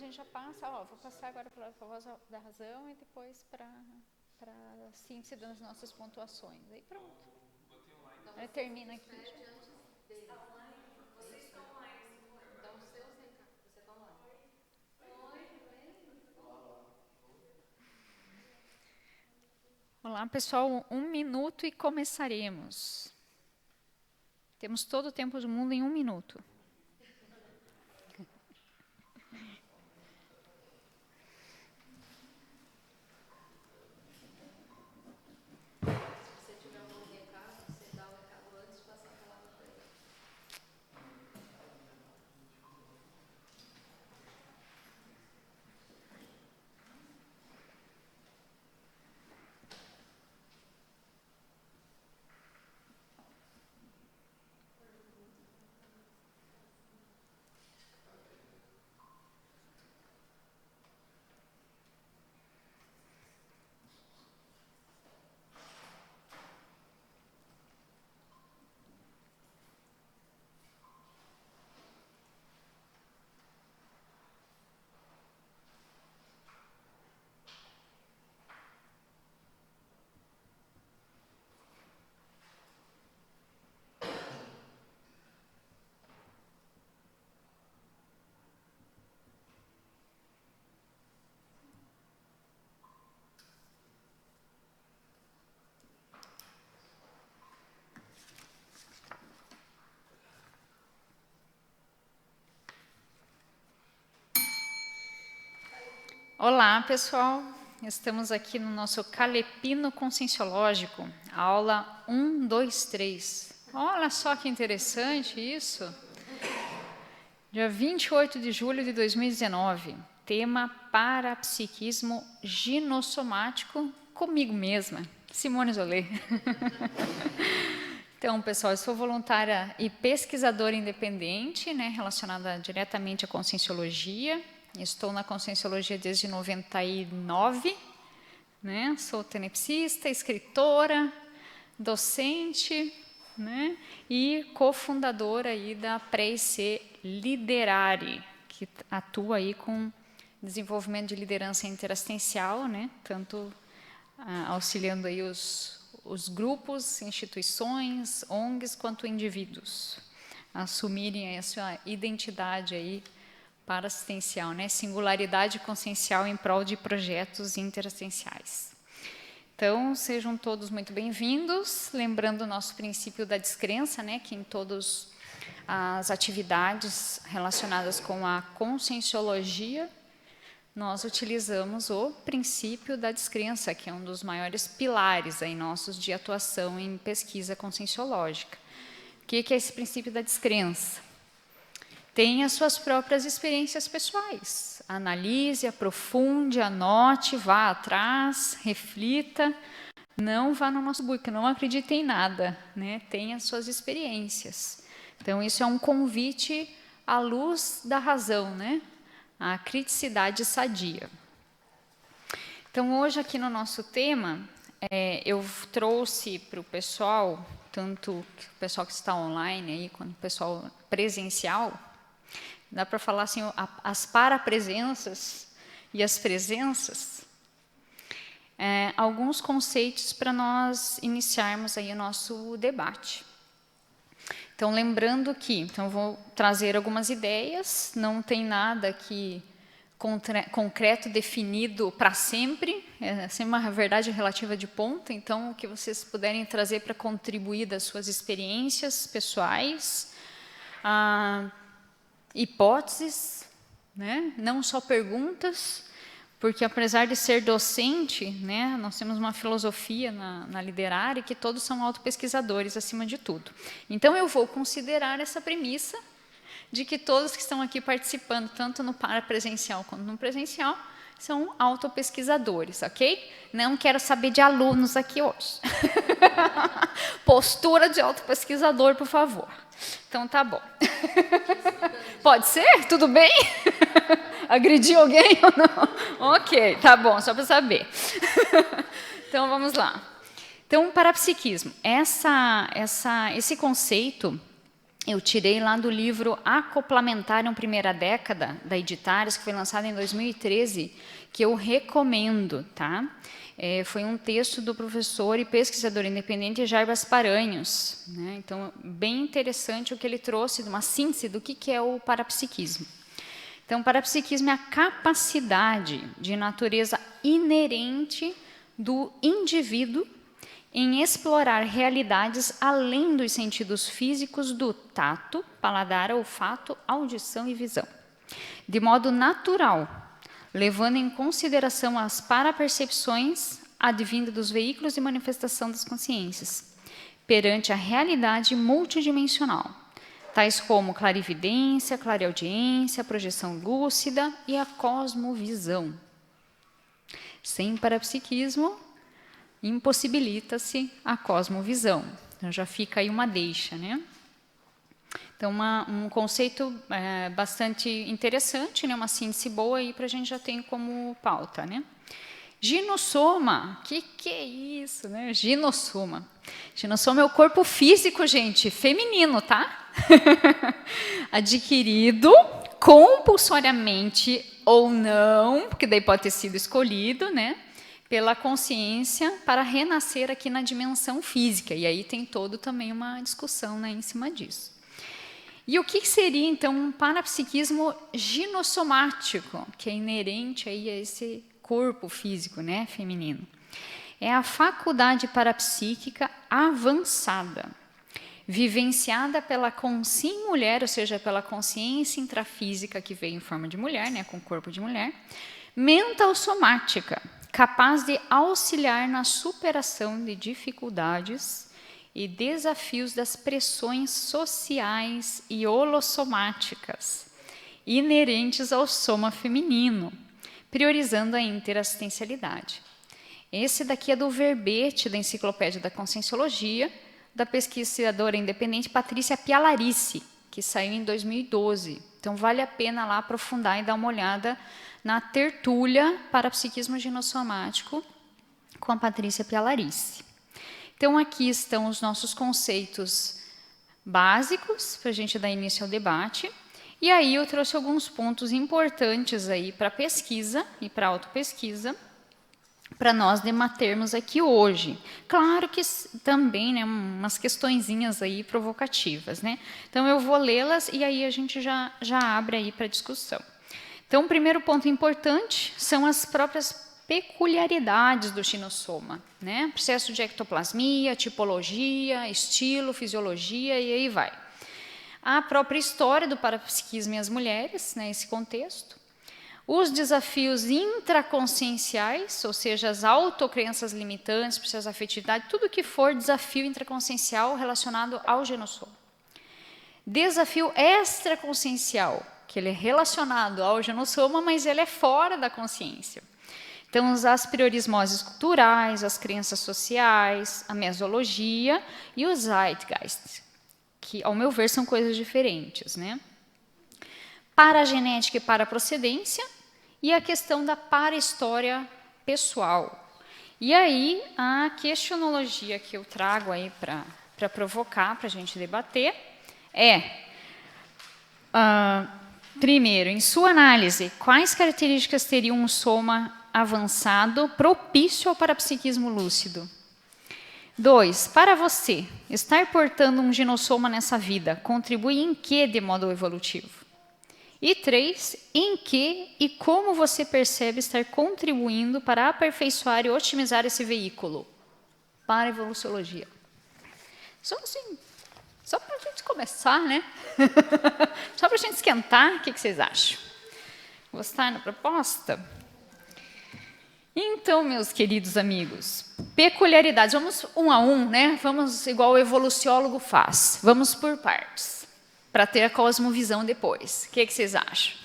gente já passa, vou passar agora pela voz da razão e depois para síntese das nossas pontuações. Aí pronto. Aí termina aqui. Vocês estão online, então o seu você está online. Olá, pessoal. 1 minuto e começaremos. Temos todo o tempo do mundo em 1 minuto. Se você tiver algum recado, você dá o recado antes de passar a palavra para ele. Olá, pessoal. Estamos aqui no nosso Calepino Conscienciológico, aula 1, 2, 3. Olha só que interessante isso. Dia 28 de julho de 2019, tema parapsiquismo ginossomático comigo mesma, Simone Zolê. Então, pessoal, eu sou voluntária e pesquisadora independente, relacionada diretamente à Conscienciologia. Estou na Conscienciologia desde 99, sou tenepsista, escritora, docente, e cofundadora aí da Pré-IC Liderare, que atua aí com desenvolvimento de liderança interassistencial, tanto auxiliando aí os grupos, instituições, ONGs, quanto indivíduos a assumirem a sua identidade aí parassistencial, singularidade consciencial em prol de projetos interassistenciais. Então, sejam todos muito bem-vindos, lembrando o nosso princípio da descrença, que em todas as atividades relacionadas com a conscienciologia, nós utilizamos o princípio da descrença, que é um dos maiores pilares aí nossos de atuação em pesquisa conscienciológica. O que é esse princípio da descrença? Tenha suas próprias experiências pessoais. Analise, aprofunde, anote, vá atrás, reflita. Não vá no nosso book, não acredite em nada. Tenha suas experiências. Então, isso é um convite à luz da razão, à criticidade sadia. Então, hoje aqui no nosso tema, eu trouxe para o pessoal, tanto o pessoal que está online aí, quanto o pessoal presencial, dá para falar assim, as parapresenças e as presenças, alguns conceitos para nós iniciarmos aí o nosso debate. Então, lembrando que, eu vou trazer algumas ideias, não tem nada aqui concreto, definido para sempre, é sempre uma verdade relativa de ponta, então, o que vocês puderem trazer para contribuir das suas experiências pessoais, hipóteses, não só perguntas, porque apesar de ser docente, nós temos uma filosofia na Liderare que todos são autopesquisadores acima de tudo. Então, eu vou considerar essa premissa de que todos que estão aqui participando, tanto no parapresencial quanto no presencial, são autopesquisadores, ok? Não quero saber de alunos aqui hoje. Postura de autopesquisador, por favor. Então, tá bom. Pode ser? Tudo bem? Agrediu alguém ou não? Ok, tá bom, só para saber. Então, vamos lá. Então, parapsiquismo. Esse conceito, eu tirei lá do livro Acoplamentário Primeira Década, da Editares, que foi lançado em 2013, que eu recomendo, tá? Foi um texto do professor e pesquisador independente Jarbas Paranhos, né? Então, bem interessante o que ele trouxe, de uma síntese do que é o parapsiquismo. Então, o parapsiquismo é a capacidade de natureza inerente do indivíduo em explorar realidades além dos sentidos físicos do tato, paladar, olfato, audição e visão, de modo natural, levando em consideração as parapercepções advindas dos veículos de manifestação das consciências, perante a realidade multidimensional, tais como clarividência, clareaudiência, projeção lúcida e a cosmovisão. Sem parapsiquismo, impossibilita-se a cosmovisão. Então, já fica aí uma deixa, né? Então, um conceito bastante interessante, né? Uma síntese boa aí para a gente já ter como pauta, né? Ginossoma, que é isso, né? Ginossoma. Ginossoma é o corpo físico, gente, feminino, tá? Adquirido compulsoriamente ou não, porque daí pode ter sido escolhido, né? Pela consciência para renascer aqui na dimensão física. E aí tem todo também uma discussão, né, em cima disso. E o que seria, então, um parapsiquismo ginossomático, que é inerente aí a esse corpo físico, né, feminino? É a faculdade parapsíquica avançada, vivenciada pela consciência mulher, ou seja, pela consciência intrafísica que veio em forma de mulher, né, com corpo de mulher, mental somática, capaz de auxiliar na superação de dificuldades e desafios das pressões sociais e holossomáticas inerentes ao soma feminino, priorizando a interassistencialidade. Esse daqui é do verbete da Enciclopédia da Conscienciologia, da pesquisadora independente Patrícia Pialarice, que saiu em 2012. Então, vale a pena lá aprofundar e dar uma olhada na tertúlia Parapsiquismo Ginossomático com a Patrícia Pialarice. Então, aqui estão os nossos conceitos básicos para a gente dar início ao debate. E aí eu trouxe alguns pontos importantes aí para pesquisa e para autopesquisa, para nós debatermos aqui hoje. Claro que também, né, umas questõezinhas aí provocativas, né? Então eu vou lê-las e aí a gente já abre aí para discussão. Então, o primeiro ponto importante são as próprias peculiaridades do ginossoma, né? Processo de ectoplasmia, tipologia, estilo, fisiologia e aí vai. A própria história do parapsiquismo e as mulheres, né, esse contexto. Os desafios intraconscienciais, ou seja, as autocrenças limitantes, processo de afetividade, tudo que for desafio intraconsciencial relacionado ao ginossoma. Desafio extraconsciencial, que ele é relacionado ao ginossoma, mas ele é fora da consciência. Então, as priorismoses culturais, as crenças sociais, a mesologia e o zeitgeist, que, ao meu ver, são coisas diferentes, né? Paragenética e paraprocedência e a questão da parahistória pessoal. E aí, a questionologia que eu trago aí para provocar, para a gente debater, é... primeiro, em sua análise, quais características teria um soma avançado propício ao parapsiquismo lúcido? 2. Para você, estar portando um ginossoma nessa vida contribui em que de modo evolutivo? E 3. Em que e como você percebe estar contribuindo para aperfeiçoar e otimizar esse veículo? Para a evoluciologia. Só assim, só para a gente começar, né? Só para a gente esquentar, o que vocês acham? Gostaram da proposta? Então, meus queridos amigos, peculiaridades. Vamos um a um, né? Vamos igual o evoluciólogo faz. Vamos por partes, para ter a cosmovisão depois. O que vocês acham?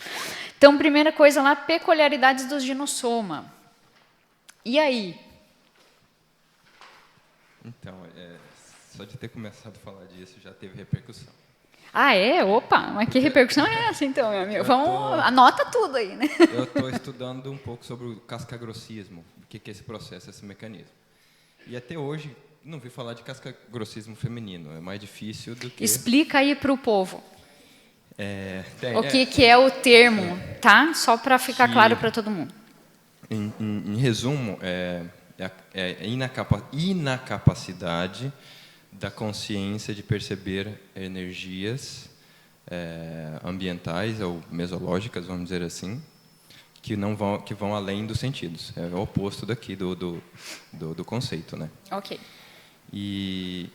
Então, primeira coisa lá, peculiaridades do ginossoma. E aí? Então, só de ter começado a falar disso já teve repercussão. Ah, é? Opa, mas que repercussão é essa, então, meu amigo? Anota tudo aí, né? Eu estou estudando um pouco sobre o cascagrossismo, o que é esse processo, esse mecanismo. E até hoje, não vi falar de casca-grossismo feminino. É mais difícil do que... Explica aí para o povo. O Tem, que é o termo, tá? Só para ficar claro para todo mundo. Em resumo, é inacapacidade da consciência de perceber energias ambientais ou mesológicas, vamos dizer assim, que vão além dos sentidos. É o oposto daqui do conceito, né? Ok. E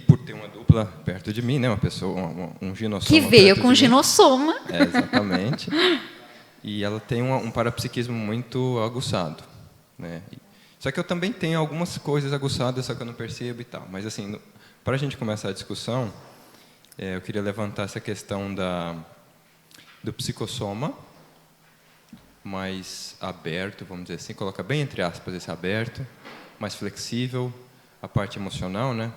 por ter uma dupla perto de mim, né, uma pessoa, um ginossoma Que veio perto com de mim. ginossoma. Exatamente. E ela tem um parapsiquismo muito aguçado, né? Só que eu também tenho algumas coisas aguçadas, só que eu não percebo e tal. Mas assim, para a gente começar a discussão, eu queria levantar essa questão do psicossoma mais aberto, vamos dizer assim, coloca bem entre aspas esse aberto, mais flexível, a parte emocional, né?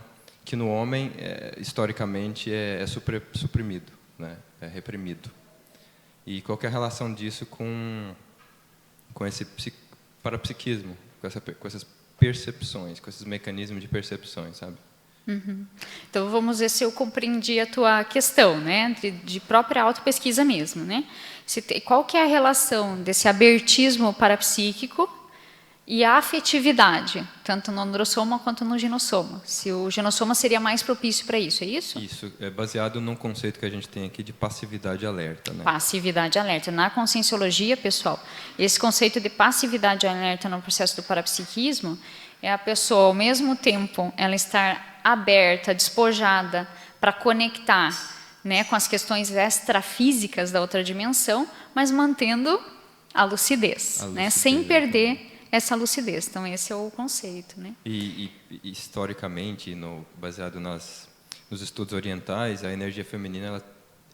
Que no homem, historicamente, é suprimido, né? É reprimido. E qual que é a relação disso com esse parapsiquismo, com essas percepções, com esses mecanismos de percepções, sabe? Uhum. Então, vamos ver se eu compreendi a tua questão, né? De própria autopesquisa mesmo, né? Qual que é a relação desse abertismo parapsíquico e a afetividade, tanto no androssoma quanto no ginossoma? Se o ginossoma seria mais propício para isso, é isso? Isso, é baseado num conceito que a gente tem aqui de passividade alerta, né? Passividade alerta. Na conscienciologia, pessoal, esse conceito de passividade alerta no processo do parapsiquismo é a pessoa, ao mesmo tempo, ela estar aberta, despojada para conectar, né, com as questões extrafísicas da outra dimensão, mas mantendo a lucidez, né, sem perder essa lucidez. Então, esse é o conceito, né? E historicamente, baseado nos estudos orientais, a energia feminina ela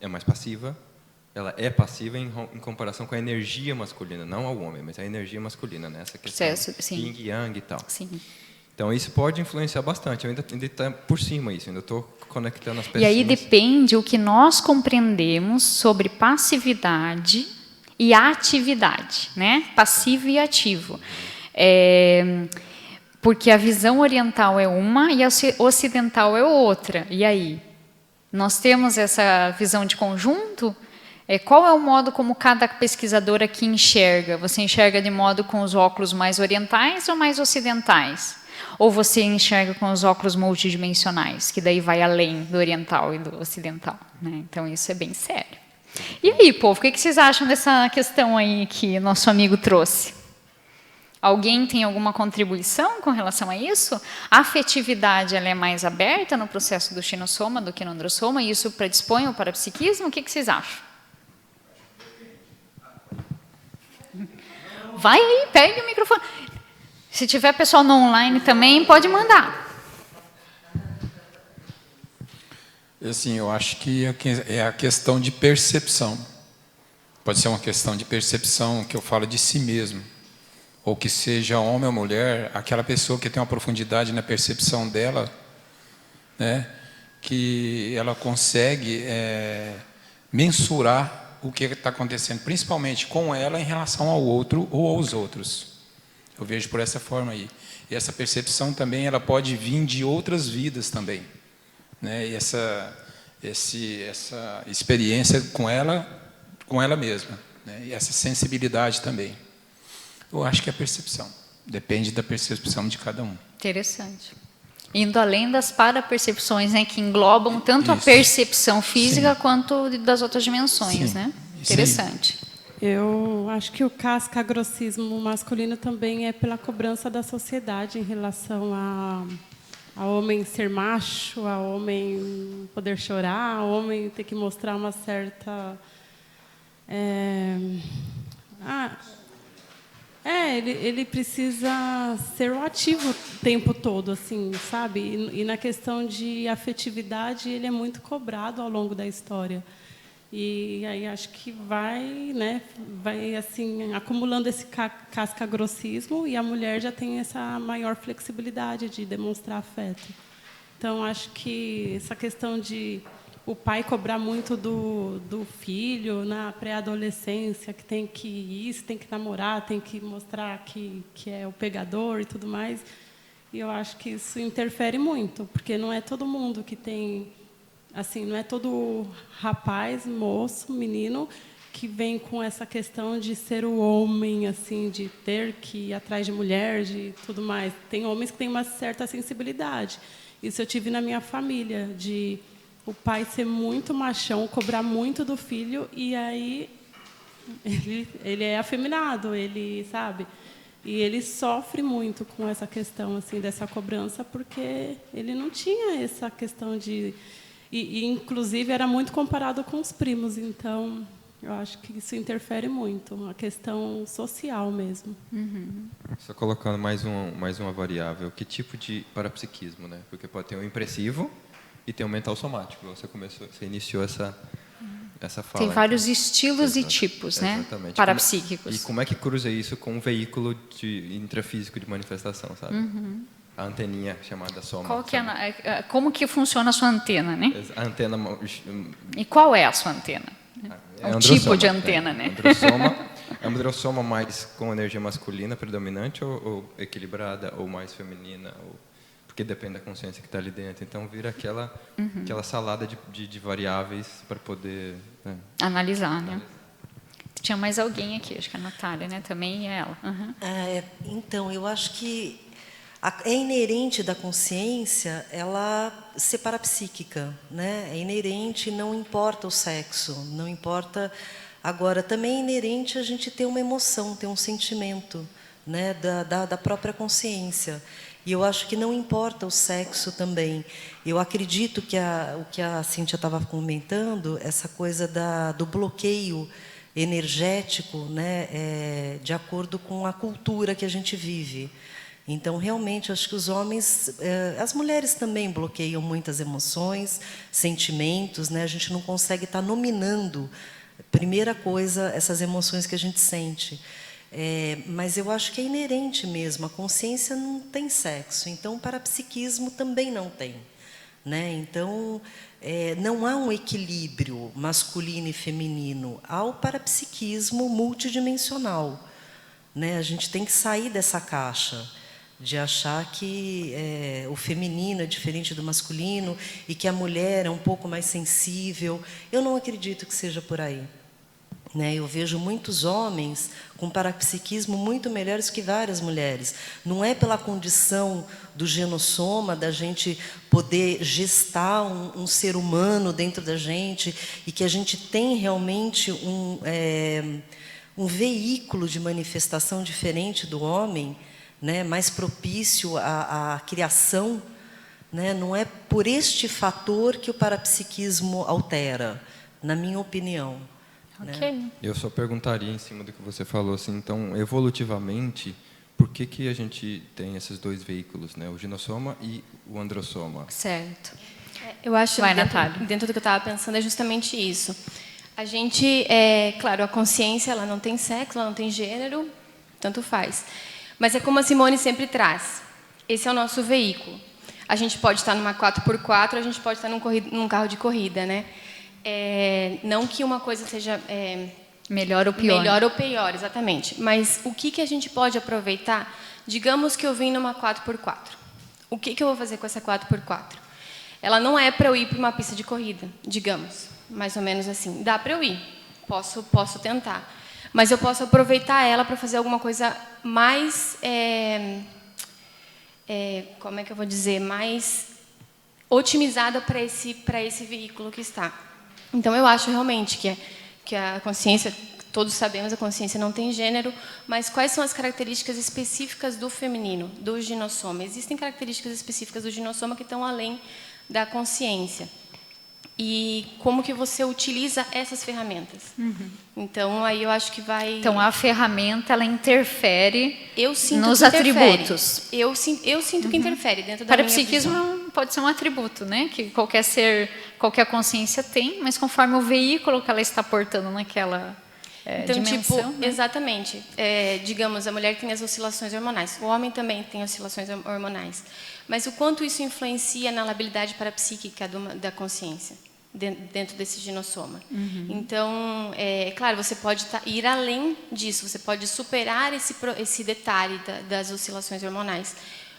é mais passiva. Ela é passiva em comparação com a energia masculina, não ao homem, mas a energia masculina, né? Essa questão yin e yang e tal. Sim. Então, isso pode influenciar bastante. Eu ainda está por cima isso, ainda estou conectando as peças. E aí depende o que nós compreendemos sobre passividade e atividade, né? Passivo e ativo. Porque a visão oriental é uma e a ocidental é outra. E aí? Nós temos essa visão de conjunto? Qual é o modo como cada pesquisador aqui enxerga? Você enxerga de modo com os óculos mais orientais ou mais ocidentais? Ou você enxerga com os óculos multidimensionais, que daí vai além do oriental e do ocidental, né? Então, isso é bem sério. E aí, povo, o que vocês acham dessa questão aí que nosso amigo trouxe? Alguém tem alguma contribuição com relação a isso? A afetividade ela é mais aberta no processo do ginossoma do que no androssoma, e isso predispõe ao parapsiquismo? O que vocês acham? Vai aí, pegue o microfone. Se tiver pessoal no online também, pode mandar. Assim, eu acho que é a questão de percepção. Pode ser uma questão de percepção que eu falo de si mesmo. Ou que seja homem ou mulher, aquela pessoa que tem uma profundidade na percepção dela, né, que ela consegue mensurar o que está acontecendo, principalmente com ela em relação ao outro ou aos outros. Eu vejo por essa forma aí. E essa percepção também ela pode vir de outras vidas também, né? E essa experiência com ela mesma, né? E essa sensibilidade também. Eu acho que é a percepção. Depende da percepção de cada um. Interessante. Indo além das parapercepções, né, que englobam tanto a percepção física quanto das outras dimensões, né? Interessante. Eu acho que o casca-grossismo masculino também é pela cobrança da sociedade em relação a homem ser macho, a homem poder chorar, a homem ter que mostrar uma certa... ele precisa ser o ativo o tempo todo, assim, sabe? E na questão de afetividade, ele é muito cobrado ao longo da história. E aí acho que vai assim acumulando esse casca-grossismo, e a mulher já tem essa maior flexibilidade de demonstrar afeto. Então acho que essa questão de o pai cobrar muito do filho na pré-adolescência, que tem que namorar, tem que mostrar que é o pegador e tudo mais, E eu acho que isso interfere muito, porque não é todo mundo que tem, assim, não é todo rapaz, moço, menino que vem com essa questão de ser o homem, assim, de ter que ir atrás de mulher, de tudo mais. Tem homens que têm uma certa sensibilidade. Isso eu tive na minha família, de o pai ser muito machão, cobrar muito do filho, e aí ele é afeminado, ele, sabe? E ele sofre muito com essa questão assim dessa cobrança, porque ele não tinha essa questão de... E, inclusive, era muito comparado com os primos. Então, eu acho que isso interfere muito, a questão social mesmo. Só colocando mais uma variável. Que tipo de parapsiquismo, né? Porque pode ter um impressivo e tem um mental somático. Você iniciou essa fala. Tem vários estilos e tipos, né? Exatamente. Parapsíquicos. E como é que cruza isso com um veículo intrafísico de manifestação, sabe? A anteninha chamada soma. Como que funciona a sua antena, né? A antena... E qual é a sua antena? É o tipo de antena, né? É uma androssoma mais com energia masculina predominante ou equilibrada, ou mais feminina? Porque depende da consciência que está ali dentro. Então, vira aquela salada de variáveis para poder... Né? Analisar, né? Tinha mais alguém aqui, acho que a Natália, né? Também é ela. Então, eu acho que é inerente da consciência ela ser parapsíquica, né? É inerente, não importa o sexo, não importa... Agora, também é inerente a gente ter uma emoção, ter um sentimento, né? da própria consciência. E eu acho que não importa o sexo também. Eu acredito que o que a Cíntia estava comentando, essa coisa do bloqueio energético, né, de acordo com a cultura que a gente vive. Então, realmente, acho que os homens... as mulheres também bloqueiam muitas emoções, sentimentos, né? A gente não consegue estar nominando, primeira coisa, essas emoções que a gente sente. Mas eu acho que é inerente mesmo. A consciência não tem sexo, então o parapsiquismo também não tem, né? Então, não há um equilíbrio masculino e feminino. Há o parapsiquismo multidimensional, né? A gente tem que sair dessa caixa de achar que o feminino é diferente do masculino e que a mulher é um pouco mais sensível. Eu não acredito que seja por aí. Né? Eu vejo muitos homens com parapsiquismo muito melhores que várias mulheres. Não é pela condição do genossoma, da gente poder gestar um ser humano dentro da gente e que a gente tem realmente um veículo de manifestação diferente do homem, né? Mais propício à criação. Né? Não é por este fator que o parapsiquismo altera, na minha opinião. Ok. Né? Eu só perguntaria em cima do que você falou, assim, então, evolutivamente, por que a gente tem esses dois veículos, né? O ginossoma e o androssoma? Certo. Eu acho Vai, que Natália. dentro do que eu estava pensando é justamente isso. A gente, claro, a consciência ela não tem sexo, ela não tem gênero, tanto faz. Mas é como a Simone sempre traz. Esse é o nosso veículo. A gente pode estar numa 4x4, a gente pode estar num carro de corrida, né? Não que uma coisa seja Melhor ou pior. melhor ou pior, exatamente. Mas o que a gente pode aproveitar? Digamos que eu vim numa 4x4. O que eu vou fazer com essa 4x4? Ela não é para eu ir para uma pista de corrida, digamos. Mais ou menos assim. Dá para eu ir. Posso tentar. Mas eu posso aproveitar ela para fazer alguma coisa mais... como é que eu vou dizer? Mais otimizada para esse veículo que está. Então, eu acho realmente que a consciência, todos sabemos, a consciência não tem gênero, mas quais são as características específicas do feminino, do ginossoma? Existem características específicas do ginossoma que estão além da consciência. E como que você utiliza essas ferramentas? Então, aí eu acho que vai... Então, a ferramenta, ela interfere nos que interfere. atributos. Eu sinto que interfere dentro da minha visão. Parapsiquismo pode ser um atributo, né? Que qualquer ser, qualquer consciência tem, mas conforme o veículo que ela está portando naquela então, dimensão. Né? Exatamente. Digamos, a mulher tem as oscilações hormonais. O homem também tem oscilações hormonais. Mas o quanto isso influencia na labilidade parapsíquica da consciência, dentro desse ginossoma. Então, claro, você pode ir além disso, você pode superar esse detalhe das oscilações hormonais.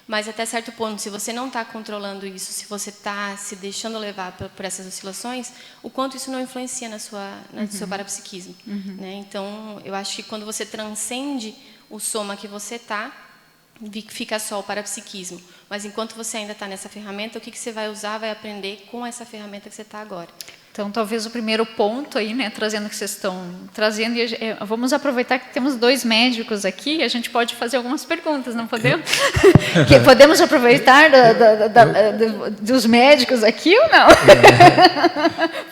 Mas até certo ponto, se você não está controlando isso, se você está se deixando levar por essas oscilações, o quanto isso não influencia no seu parapsiquismo. Né? Então, eu acho que quando você transcende o soma que você está, fica só o parapsiquismo. Mas enquanto você ainda está nessa ferramenta, o que você vai usar, vai aprender com essa ferramenta que você está agora. Então, talvez o primeiro ponto aí, né, trazendo o que vocês estão trazendo, vamos aproveitar que temos 2 médicos aqui, e a gente pode fazer algumas perguntas, não podemos? Podemos aproveitar dos médicos aqui ou não?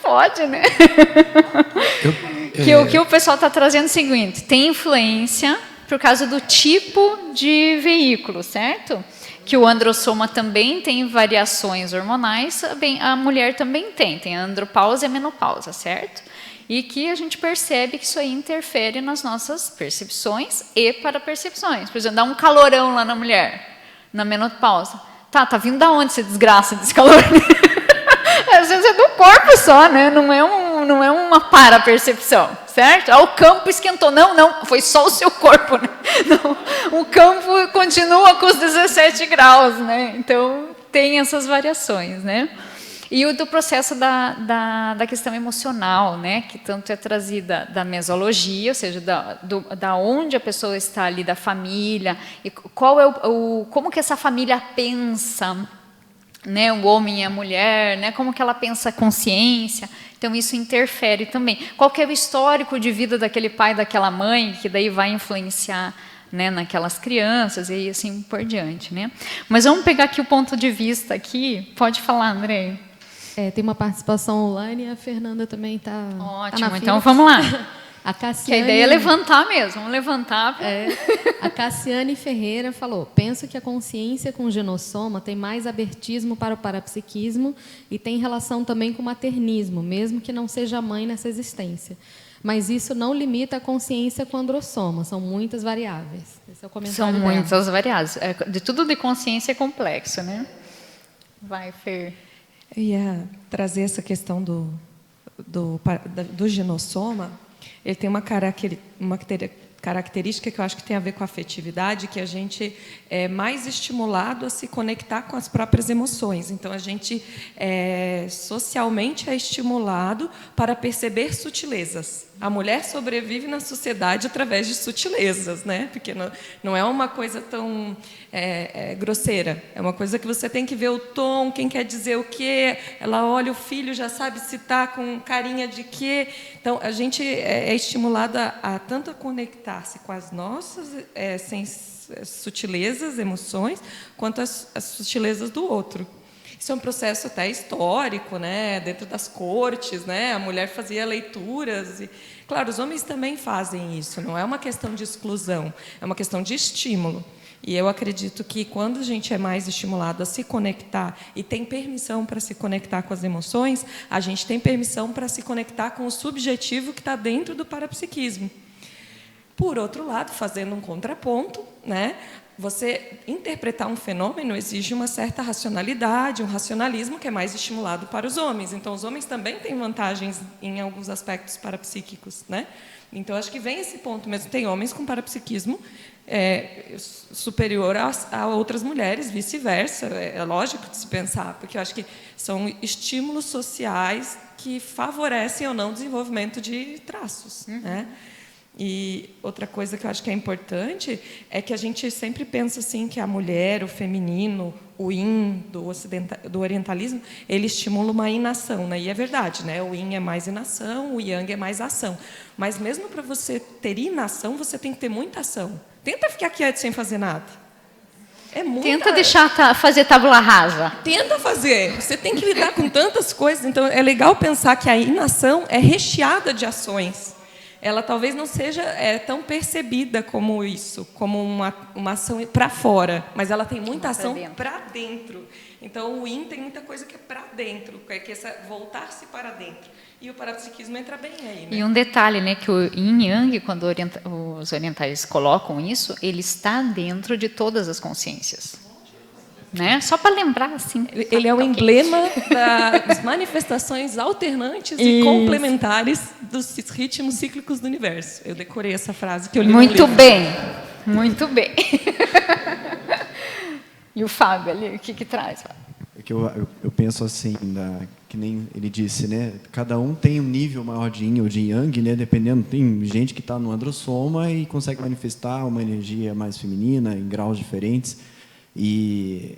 Pode, né? O que o pessoal está trazendo é o seguinte: tem influência por causa do tipo de veículo, certo? Que o androssoma também tem variações hormonais, a mulher também tem a andropausa e a menopausa, certo? E que a gente percebe que isso aí interfere nas nossas percepções e parapercepções. Por exemplo, dá um calorão lá na mulher, na menopausa. Tá vindo da onde essa desgraça desse calor? Às vezes é do corpo só, né? Não é uma parapercepção, certo? O campo esquentou. Não, foi só o seu corpo, né? Não, o campo continua com os 17 graus, né? Então, tem essas variações, né? E o do processo da questão emocional, né? Que tanto é trazida da mesologia, ou seja, da onde a pessoa está ali, da família, e qual é como que essa família pensa, né, o homem e a mulher, né, como que ela pensa a consciência. Então isso interfere também. Qual que é o histórico de vida daquele pai, daquela mãe, que daí vai influenciar, né, naquelas crianças e assim por diante, né? Mas vamos pegar aqui o ponto de vista aqui. Pode falar, André. Tem uma participação online e a Fernanda também está. Ótimo, tá então vamos lá. A Cassiane, que a ideia é levantar mesmo, vamos levantar. A Cassiane Ferreira falou: penso que a consciência com o genossoma tem mais abertismo para o parapsiquismo e tem relação também com o maternismo, mesmo que não seja mãe nessa existência. Mas isso não limita a consciência com o androssoma, são muitas variáveis. Esse é o comentário São dela. muitas variáveis. De tudo de consciência é complexo, né? Vai, Fer. Eu ia trazer essa questão do genossoma. Ele tem uma característica que eu acho que tem a ver com a afetividade, que a gente é mais estimulado a se conectar com as próprias emoções. Então, a gente socialmente é estimulado para perceber sutilezas. A mulher sobrevive na sociedade através de sutilezas, né? Porque não é uma coisa tão grosseira. É uma coisa que você tem que ver o tom, quem quer dizer o quê. Ela olha o filho, já sabe se está com carinha de quê. Então, a gente é estimulada a tanto a conectar-se com as nossas sutilezas, emoções, quanto as sutilezas do outro. Isso é um processo até histórico, né? Dentro das cortes, né? A mulher fazia leituras. E, claro, os homens também fazem isso. Não é uma questão de exclusão, é uma questão de estímulo. E eu acredito que quando a gente é mais estimulado a se conectar e tem permissão para se conectar com as emoções, a gente tem permissão para se conectar com o subjetivo que está dentro do parapsiquismo. Por outro lado, fazendo um contraponto, né? Você interpretar um fenômeno exige uma certa racionalidade, um racionalismo que é mais estimulado para os homens. Então, os homens também têm vantagens em alguns aspectos parapsíquicos, né? Então, acho que vem esse ponto mesmo. Tem homens com parapsiquismo superior a outras mulheres, vice-versa. É lógico de se pensar, porque eu acho que são estímulos sociais que favorecem ou não o desenvolvimento de traços, né? E outra coisa que eu acho que é importante é que a gente sempre pensa assim que a mulher, o feminino, o yin do orientalismo, ele estimula uma inação, né? E é verdade, né? O yin é mais inação, o yang é mais ação. Mas mesmo para você ter inação, você tem que ter muita ação. Tenta ficar quieto sem fazer nada. Tenta fazer tábula rasa. Tenta fazer. Você tem que lidar com tantas coisas. Então, é legal pensar que a inação é recheada de ações. Ela talvez não seja tão percebida como isso, como uma ação para fora, mas ela tem muita ação para dentro. Então, o yin tem muita coisa que é para dentro, que é voltar-se para dentro. E o parapsiquismo entra bem aí, né? E um detalhe, né, que o yin yang, quando os orientais colocam isso, ele está dentro de todas as consciências. Né? Só para lembrar, assim. Ele é o emblema das manifestações alternantes e complementares dos ritmos cíclicos do universo. Eu decorei essa frase que eu li no livro. Muito bem, muito bem. E o Fábio ali, o que traz? É que eu penso assim, que nem ele disse, né? Cada um tem um nível maior de yin ou de yang, né? Dependendo, tem gente que está no androssoma e consegue manifestar uma energia mais feminina em graus diferentes. E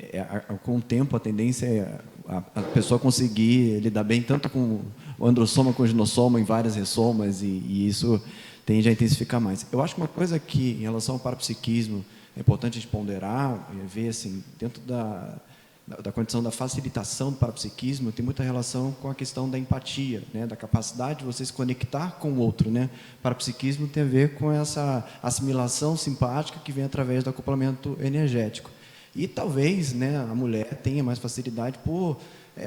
com o tempo a tendência é a pessoa conseguir lidar bem tanto com o androssoma com o ginossoma em várias ressomas e isso tende a intensificar mais. Eu acho que uma coisa que, em relação ao parapsiquismo, é importante a gente ponderar, ver assim, dentro da condição da facilitação do parapsiquismo, tem muita relação com a questão da empatia, né, da capacidade de você se conectar com o outro, né? O parapsiquismo tem a ver com essa assimilação simpática que vem através do acoplamento energético. E talvez, né, a mulher tenha mais facilidade por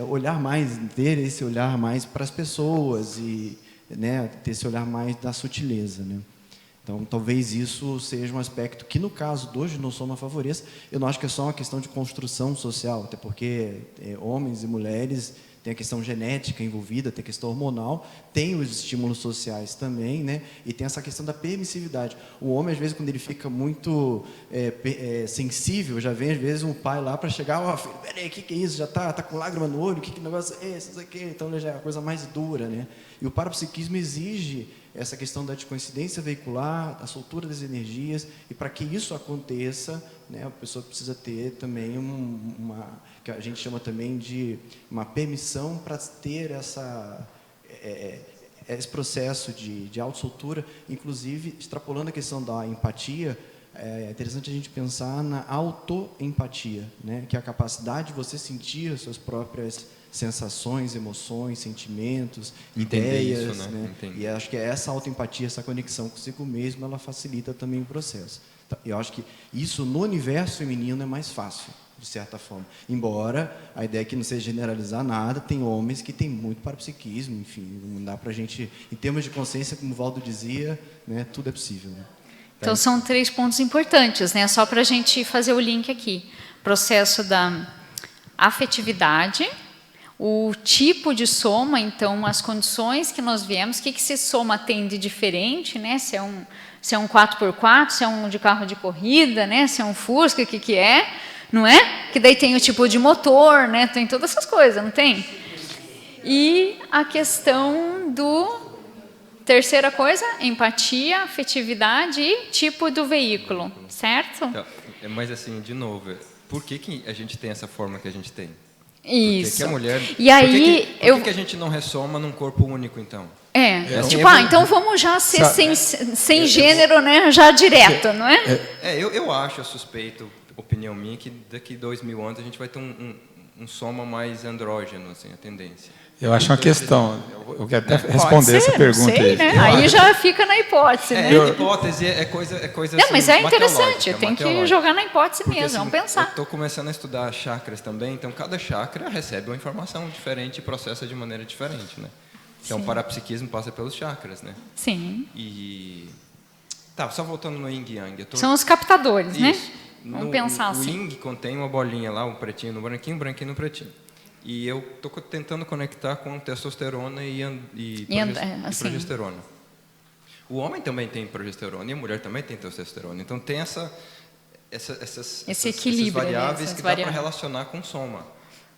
olhar mais, ter esse olhar mais para as pessoas e, né, ter esse olhar mais da sutileza, né? Então, talvez isso seja um aspecto que, no caso do ginossoma favoreça, eu não acho que é só uma questão de construção social, até porque homens e mulheres têm a questão genética envolvida, tem a questão hormonal, tem os estímulos sociais também, né? E tem essa questão da permissividade. O homem, às vezes, quando ele fica muito sensível, já vem, às vezes, um pai lá para chegar, filho, peraí, o que é isso? Já tá com lágrima no olho, que negócio é esse? Isso aqui? Então, já é a coisa mais dura, né? E o parapsiquismo exige essa questão da descoincidência veicular, da soltura das energias, e para que isso aconteça, né, a pessoa precisa ter também que a gente chama também de uma permissão para ter esse processo de autosoltura, inclusive, extrapolando a questão da empatia, é interessante a gente pensar na autoempatia, né, que é a capacidade de você sentir as suas próprias sensações, emoções, sentimentos, ideias, isso, né? E acho que essa autoempatia, essa conexão consigo mesmo, ela facilita também o processo. Eu acho que isso no universo feminino é mais fácil, de certa forma. Embora a ideia é que não seja generalizar nada, tem homens que têm muito parapsiquismo, enfim, não dá para a gente, em termos de consciência, como o Valdo dizia, né, tudo é possível, né? Então, são 3 pontos importantes, né? Só para a gente fazer o link aqui. Processo da afetividade, o tipo de soma, então, as condições que nós viemos, o que esse soma tem de diferente, né? Se é um 4x4, se é um de carro de corrida, né? Se é um Fusca, o que é, não é? Que daí tem o tipo de motor, né? Tem todas essas coisas, não tem? E a questão do... Terceira coisa, empatia, afetividade e tipo do veículo, certo? Mas, assim, de novo, por que a gente tem essa forma que a gente tem? Isso. Porque a mulher... E aí, por que a gente não ressoma num corpo único, então? Então vamos já ser sem gênero, né? Já direto, não é? Eu acho, suspeito, opinião minha, que daqui 2000 anos a gente vai ter um soma mais andrógeno, assim, a tendência. Eu acho uma questão, eu quero até responder essa pergunta. Sei, né? Aí já fica na hipótese, né? Hipótese é coisa Não, assim, mas é interessante, tem que jogar na hipótese mesmo, assim, vamos pensar. Eu estou começando a estudar chakras também, então cada chakra recebe uma informação diferente e processa de maneira diferente, né? Então o parapsiquismo passa pelos chakras, né? Sim. E... só voltando no Yin Yang. São os captadores, né? Vamos pensar assim. O Yin contém uma bolinha lá, um pretinho no branquinho, um branquinho no pretinho. E eu estou tentando conectar com testosterona e progesterona. O homem também tem progesterona e a mulher também tem testosterona. Então tem essas equilíbrio, variáveis que dá para relacionar com soma.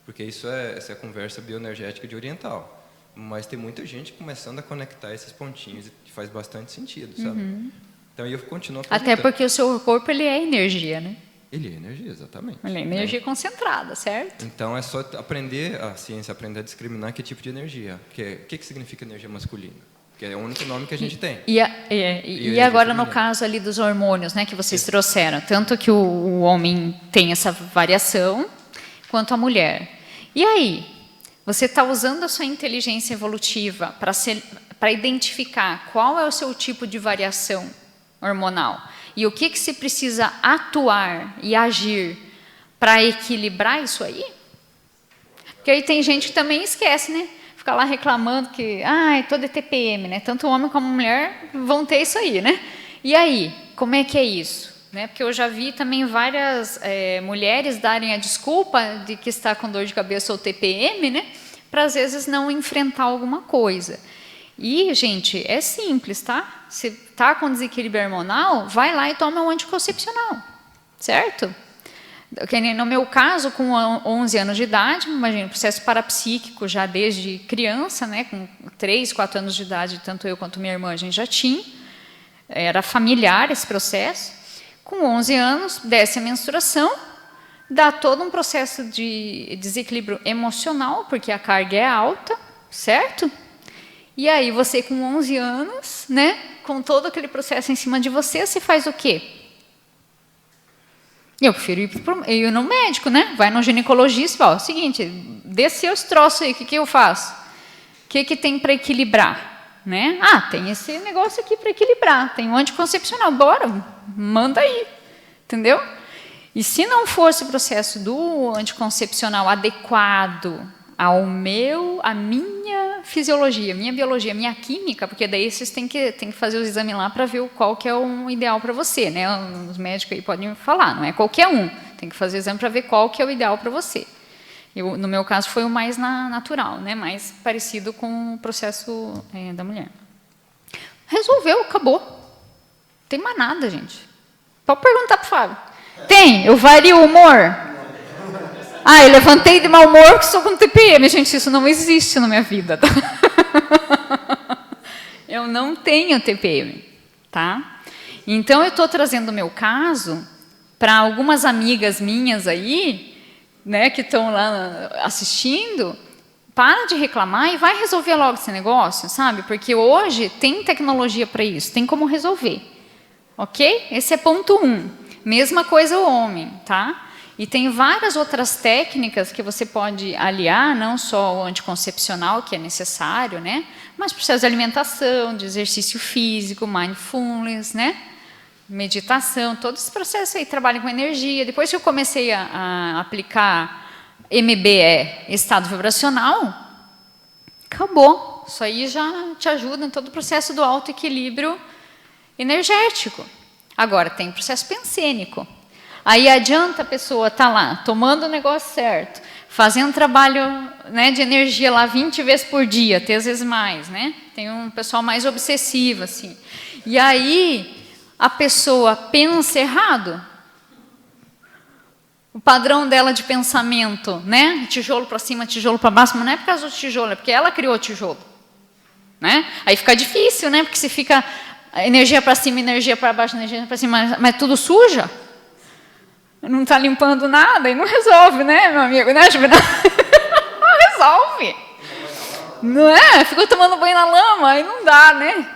Porque essa é a conversa bioenergética de oriental. Mas tem muita gente começando a conectar esses pontinhos e faz bastante sentido, sabe? Então eu continuo até porque o seu corpo ele é energia, né? Ele é energia, exatamente. Ele é energia concentrada, certo? Então, é só aprender, a ciência aprender a discriminar que tipo de energia. O que significa energia masculina? Que é o único nome que a gente tem. E agora, no caso ali dos hormônios, né, que vocês trouxeram, tanto que o homem tem essa variação, quanto a mulher. E aí, você está usando a sua inteligência evolutiva para identificar qual é o seu tipo de variação hormonal. E o que se precisa atuar e agir para equilibrar isso aí? Porque aí tem gente que também esquece, né? Fica lá reclamando que, todo é TPM, né? Tanto o homem como a mulher vão ter isso aí, né? E aí, como é que é isso? Né? Porque eu já vi também várias mulheres darem a desculpa de que está com dor de cabeça ou TPM, né? Para às vezes não enfrentar alguma coisa. E, gente, é simples, tá? Se está com desequilíbrio hormonal, vai lá e toma um anticoncepcional, certo? No meu caso, com 11 anos de idade, imagina, processo parapsíquico já desde criança, né, com 3, 4 anos de idade, tanto eu quanto minha irmã, a gente já tinha. Era familiar esse processo. Com 11 anos, desce a menstruação, dá todo um processo de desequilíbrio emocional, porque a carga é alta, certo? E aí você com 11 anos, né, com todo aquele processo em cima de você, você faz o quê? Eu prefiro ir no médico, né? Vai no ginecologista e fala, seguinte, desceu esse troço aí, o que eu faço? O que tem para equilibrar? Né? Ah, tem esse negócio aqui para equilibrar, tem um anticoncepcional, bora, manda aí, entendeu? E se não fosse o processo do anticoncepcional adequado a minha fisiologia, minha biologia, minha química, porque daí vocês têm que fazer os exames lá para ver qual que é o ideal para você, né? Os médicos aí podem falar, não é qualquer um, tem que fazer o exame para ver qual que é o ideal para você. No meu caso foi o mais natural, né? Mais parecido com o processo da mulher. Resolveu, acabou. Não tem mais nada, gente. Pode perguntar para o Fábio. Tem, eu vario o humor. Ah, eu levantei de mau humor porque estou com TPM. Gente, isso não existe na minha vida. Tá? Eu não tenho TPM. Tá? Então, eu estou trazendo o meu caso para algumas amigas minhas aí, né, que estão lá assistindo. Para de reclamar e vai resolver logo esse negócio, sabe? Porque hoje tem tecnologia para isso, tem como resolver. Ok? Esse é ponto 1. Mesma coisa o homem, tá? E tem várias outras técnicas que você pode aliar, não só o anticoncepcional, que é necessário, né? Mas processo de alimentação, de exercício físico, mindfulness, né? Meditação, todo esse processo aí, trabalho com energia. Depois que eu comecei a aplicar MBE, estado vibracional, acabou. Isso aí já te ajuda em todo o processo do autoequilíbrio energético. Agora, tem o processo pensênico. Aí adianta a pessoa estar lá, tomando o negócio certo, fazendo trabalho, né, de energia lá 20 vezes por dia, até às vezes mais, né? Tem um pessoal mais obsessivo, assim. E aí a pessoa pensa errado. O padrão dela de pensamento, né? Tijolo para cima, tijolo para baixo, mas não é por causa do tijolo, é porque ela criou o tijolo. Né? Aí fica difícil, né? Porque se fica energia para cima, energia para baixo, energia para cima, mas tudo suja. Não está limpando nada e não resolve, né, meu amigo? Né? Não resolve. Não é? Ficou tomando banho na lama e não dá, né?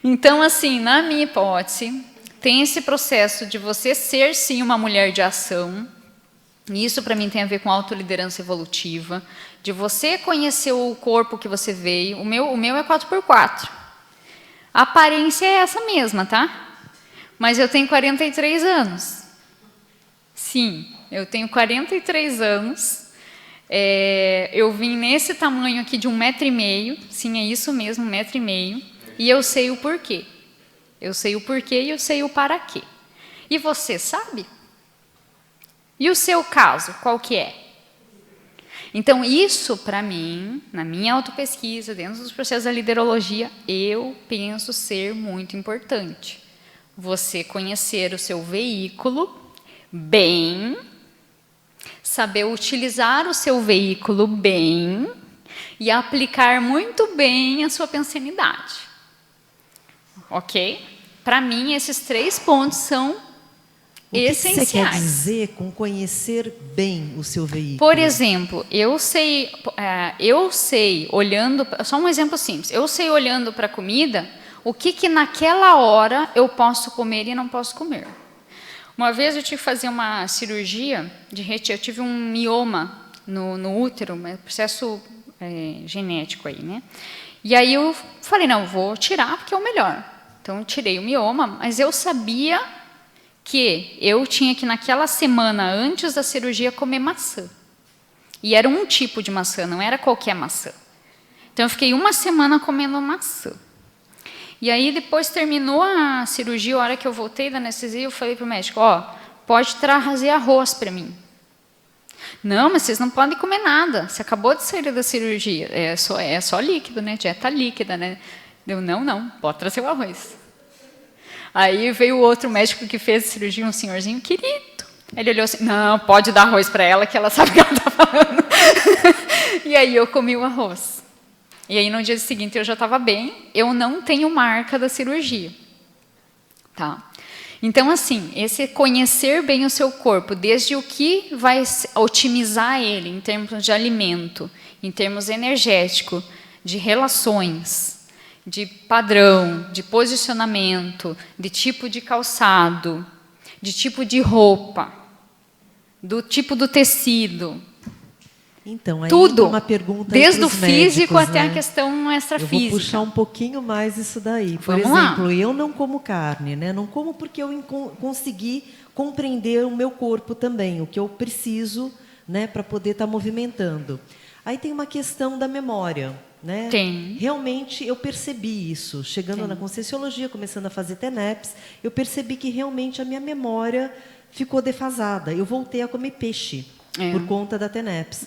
Então, assim, na minha hipótese, tem esse processo de você ser, sim, uma mulher de ação. E isso, para mim, tem a ver com autoliderança evolutiva, de você conhecer o corpo que você veio. O meu é 4x4. A aparência é essa mesma, tá? Mas eu tenho 43 anos. Sim, eu tenho 43 anos. Eu vim nesse tamanho aqui de 1,5 m. Sim, é isso mesmo, 1,5 m. E eu sei o porquê. Eu sei o porquê e eu sei o para quê. E você sabe? E o seu caso, qual que é? Então, isso, para mim, na minha autopesquisa, dentro dos processos da liderologia, eu penso ser muito importante. Você conhecer o seu veículo bem, saber utilizar o seu veículo bem e aplicar muito bem a sua pensanidade. Ok? Para mim, esses 3 pontos são essenciais. O que você quer dizer com conhecer bem o seu veículo? Por exemplo, eu sei olhando, só um exemplo simples, eu sei olhando para a comida, o que naquela hora eu posso comer e não posso comer. Uma vez eu tive que fazer uma cirurgia de retiro, eu tive um mioma no útero, um processo genético aí, né? E aí eu falei, não, vou tirar porque é o melhor. Então eu tirei o mioma, mas eu sabia que eu tinha que naquela semana antes da cirurgia comer maçã. E era um tipo de maçã, não era qualquer maçã. Então eu fiquei 1 semana comendo maçã. E aí, depois terminou a cirurgia, a hora que eu voltei da anestesia, eu falei para o médico, pode trazer arroz para mim. Não, mas vocês não podem comer nada, você acabou de sair da cirurgia, é só líquido, né? Dieta líquida, né? Eu, não, pode trazer o arroz. Aí veio o outro médico que fez a cirurgia, um senhorzinho querido, Ele olhou assim, não, pode dar arroz para ela, que ela sabe o que ela está falando. E aí eu comi o arroz. E aí no dia seguinte eu já estava bem, eu não tenho marca da cirurgia. Tá? Então, assim, esse conhecer bem o seu corpo, desde o que vai otimizar ele em termos de alimento, em termos energético, de relações, de padrão, de posicionamento, de tipo de calçado, de tipo de roupa, do tipo do tecido. Então, aí tudo, uma pergunta desde o físico médicos, até né? a questão extrafísica. Eu vou puxar um pouquinho mais isso daí. Por Vamos exemplo, lá. eu não como carne, né? Não como porque eu consegui compreender o meu corpo também, o que eu preciso, né, para poder estar movimentando. Aí tem uma questão da memória, né? Tem. Realmente eu percebi isso, chegando na Conscienciologia, começando a fazer TENEPS, eu percebi que realmente a minha memória ficou defasada. Eu voltei a comer peixe. Por conta da TENEPS.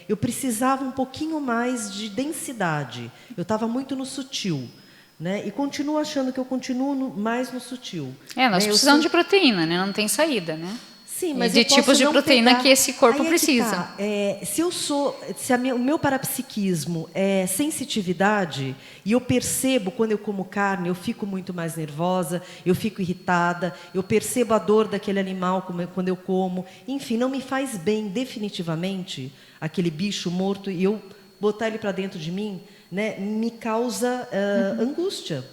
Eu precisava um pouquinho mais de densidade. Eu estava muito no sutil. Né? E continuo achando que eu continuo mais no sutil. Nós precisamos de proteína, né? Não tem saída, né? Sim, mas de tipos de proteína que esse corpo aí precisa. Tá. O meu parapsiquismo é sensitividade, e eu percebo quando eu como carne, eu fico muito mais nervosa, eu fico irritada, eu percebo a dor daquele animal quando eu como, enfim, não me faz bem definitivamente aquele bicho morto, e eu botar ele para dentro de mim, né, me causa angústia.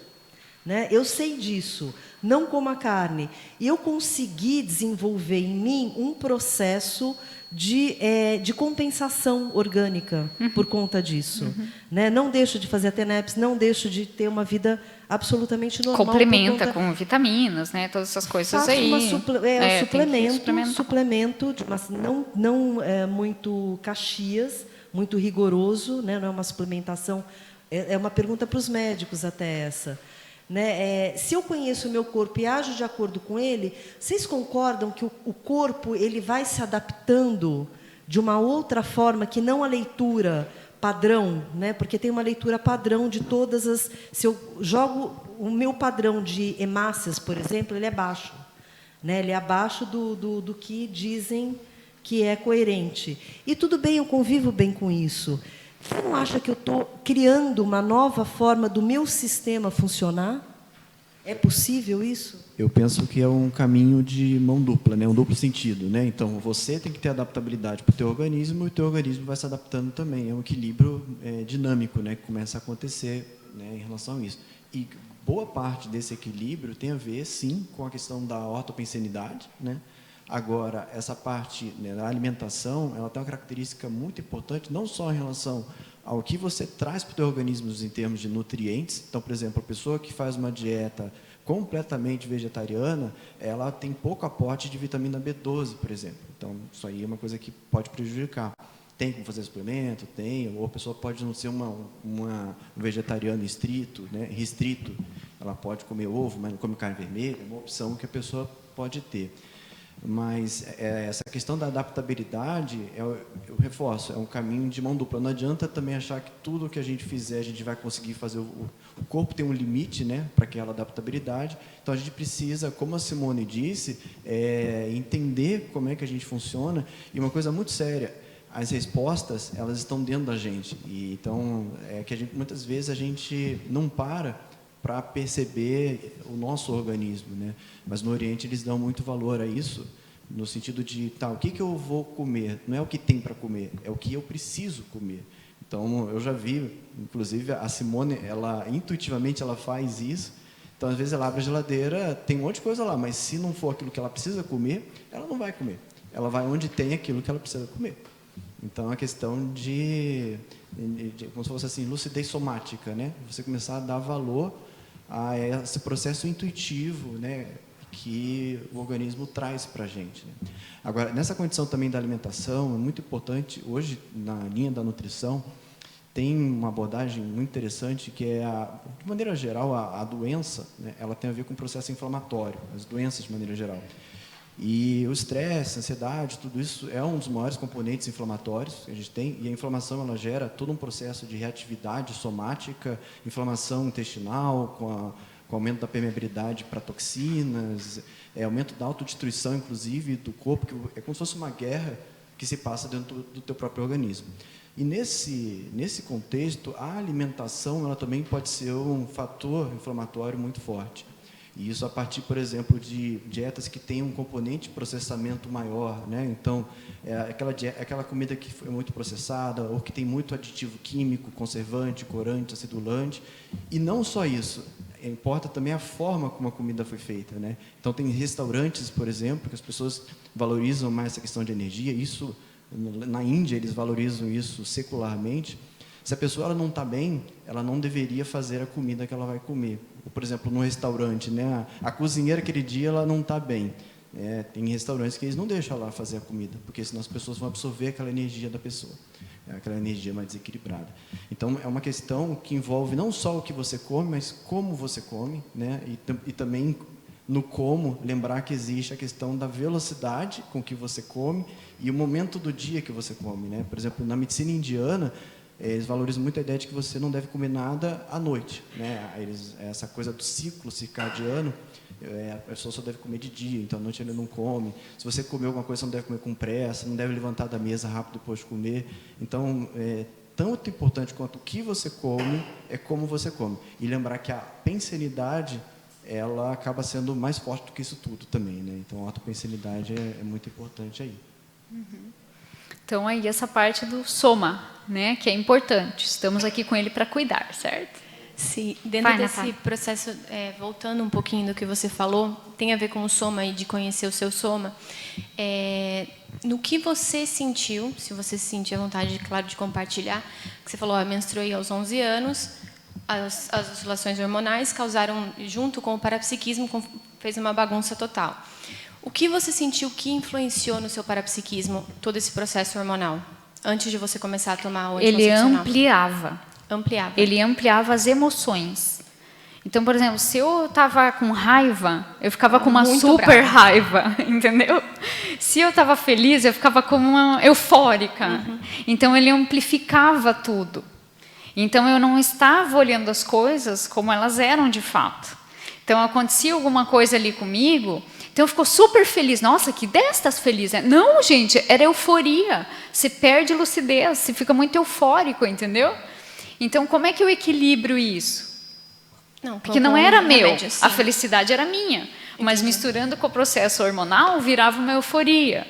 Né? Eu sei disso, não como a carne. E eu consegui desenvolver em mim um processo de compensação orgânica por conta disso. Né? Não deixo de fazer a TENEPS, não deixo de ter uma vida absolutamente normal. Complementa com vitaminas, né? Todas essas coisas faço aí. Suplemento, mas não muito Caxias, muito rigoroso, né? Não é uma suplementação. É uma pergunta para os médicos até essa. Né? Se eu conheço o meu corpo e ajo de acordo com ele, vocês concordam que o corpo ele vai se adaptando de uma outra forma que não a leitura padrão, né? Porque tem uma leitura padrão de todas as... Se eu jogo o meu padrão de hemácias, por exemplo, ele é baixo. Né? Ele é abaixo do que dizem que é coerente. E tudo bem, eu convivo bem com isso. Você não acha que eu estou criando uma nova forma do meu sistema funcionar? É possível isso? Eu penso que é um caminho de mão dupla, né? Um duplo sentido, né? Então, você tem que ter adaptabilidade para o teu organismo, e o teu organismo vai se adaptando também. É um equilíbrio dinâmico, né? Que começa a acontecer, né? Em relação a isso. E boa parte desse equilíbrio tem a ver, sim, com a questão da ortopensenidade, né? Agora, essa parte, né, da alimentação, ela tem uma característica muito importante, não só em relação ao que você traz para o teu organismo em termos de nutrientes. Então, por exemplo, a pessoa que faz uma dieta completamente vegetariana, ela tem pouco aporte de vitamina B12, por exemplo. Então, isso aí é uma coisa que pode prejudicar. Tem como fazer suplemento? Tem. Ou a pessoa pode não ser um vegetariano estrito, né, restrito. Ela pode comer ovo, mas não come carne vermelha. É uma opção que a pessoa pode ter. Mas essa questão da adaptabilidade, eu reforço, é um caminho de mão dupla. Não adianta também achar que tudo que a gente fizer, a gente vai conseguir fazer. O corpo tem um limite, né, para aquela adaptabilidade. Então, a gente precisa, como a Simone disse, entender como é que a gente funciona. E uma coisa muito séria, as respostas, elas estão dentro da gente. E, então, muitas vezes a gente não para perceber o nosso organismo, né? Mas no Oriente eles dão muito valor a isso, no sentido de, o que eu vou comer? Não é o que tem para comer, é o que eu preciso comer. Então, eu já vi, inclusive, a Simone, intuitivamente ela faz isso. Então, às vezes ela abre a geladeira, tem um monte de coisa lá, mas se não for aquilo que ela precisa comer, ela não vai comer. Ela vai onde tem aquilo que ela precisa comer. Então, é uma questão de como se fosse assim, lucidez somática, né? Você começar a dar valor a esse processo intuitivo, né, que o organismo traz para a gente. Né? Agora, nessa condição também da alimentação, é muito importante, hoje, na linha da nutrição, tem uma abordagem muito interessante, que é, de maneira geral, a doença, né, ela tem a ver com o processo inflamatório, as doenças de maneira geral. E o estresse, a ansiedade, tudo isso é um dos maiores componentes inflamatórios que a gente tem, e a inflamação ela gera todo um processo de reatividade somática, inflamação intestinal, com aumento da permeabilidade para toxinas, aumento da autodestruição, inclusive, do corpo, que é como se fosse uma guerra que se passa dentro do teu próprio organismo. E nesse contexto, a alimentação ela também pode ser um fator inflamatório muito forte. E isso a partir, por exemplo, de dietas que têm um componente de processamento maior, né? Então, aquela comida que é muito processada ou que tem muito aditivo químico, conservante, corante, acidulante. E não só isso, importa também a forma como a comida foi feita, né? Então, tem restaurantes, por exemplo, que as pessoas valorizam mais essa questão de energia. Isso, na Índia, eles valorizam isso secularmente. Se a pessoa ela não está bem, ela não deveria fazer a comida que ela vai comer. Ou, por exemplo, no restaurante, né? A cozinheira aquele dia ela não está bem. Tem restaurantes que eles não deixam ela fazer a comida, porque senão as pessoas vão absorver aquela energia da pessoa, aquela energia mais desequilibrada. Então, é uma questão que envolve não só o que você come, mas como você come, né? E também no como, lembrar que existe a questão da velocidade com que você come e o momento do dia que você come, né? Por exemplo, na medicina indiana, eles valorizam muito a ideia de que você não deve comer nada à noite, né? Essa coisa do ciclo circadiano, a pessoa só deve comer de dia, então à noite ele não come. Se você comer alguma coisa, você não deve comer com pressa, não deve levantar da mesa rápido depois de comer. Então, tanto importante quanto o que você come é como você come. E lembrar que a pensenidade, ela acaba sendo mais forte do que isso tudo também, né? Então, a autopensenidade é muito importante aí. Uhum. Então, aí essa parte do soma, né, que é importante. Estamos aqui com ele para cuidar, certo? Sim, dentro desse processo, voltando um pouquinho do que você falou, tem a ver com o soma e de conhecer o seu soma. No que você sentiu, se você se sentir à vontade, claro, de compartilhar, que você falou, menstruei aos 11 anos, as oscilações hormonais causaram, junto com o parapsiquismo, fez uma bagunça total. O que você sentiu que influenciou no seu parapsiquismo, todo esse processo hormonal, antes de você começar a tomar o anticoncepcional? Ele ampliava as emoções. Então, por exemplo, se eu estava com raiva, eu ficava com uma super raiva, entendeu? Se eu estava feliz, eu ficava como uma eufórica. Uhum. Então, ele amplificava tudo. Então, eu não estava olhando as coisas como elas eram de fato. Então, acontecia alguma coisa ali comigo, então ficou super feliz. Nossa, que destas feliz. Não, gente, era euforia. Você perde lucidez, você fica muito eufórico, entendeu? Então, como é que eu equilibro isso? Porque não era meu, a felicidade era minha. Mas misturando com o processo hormonal, virava uma euforia.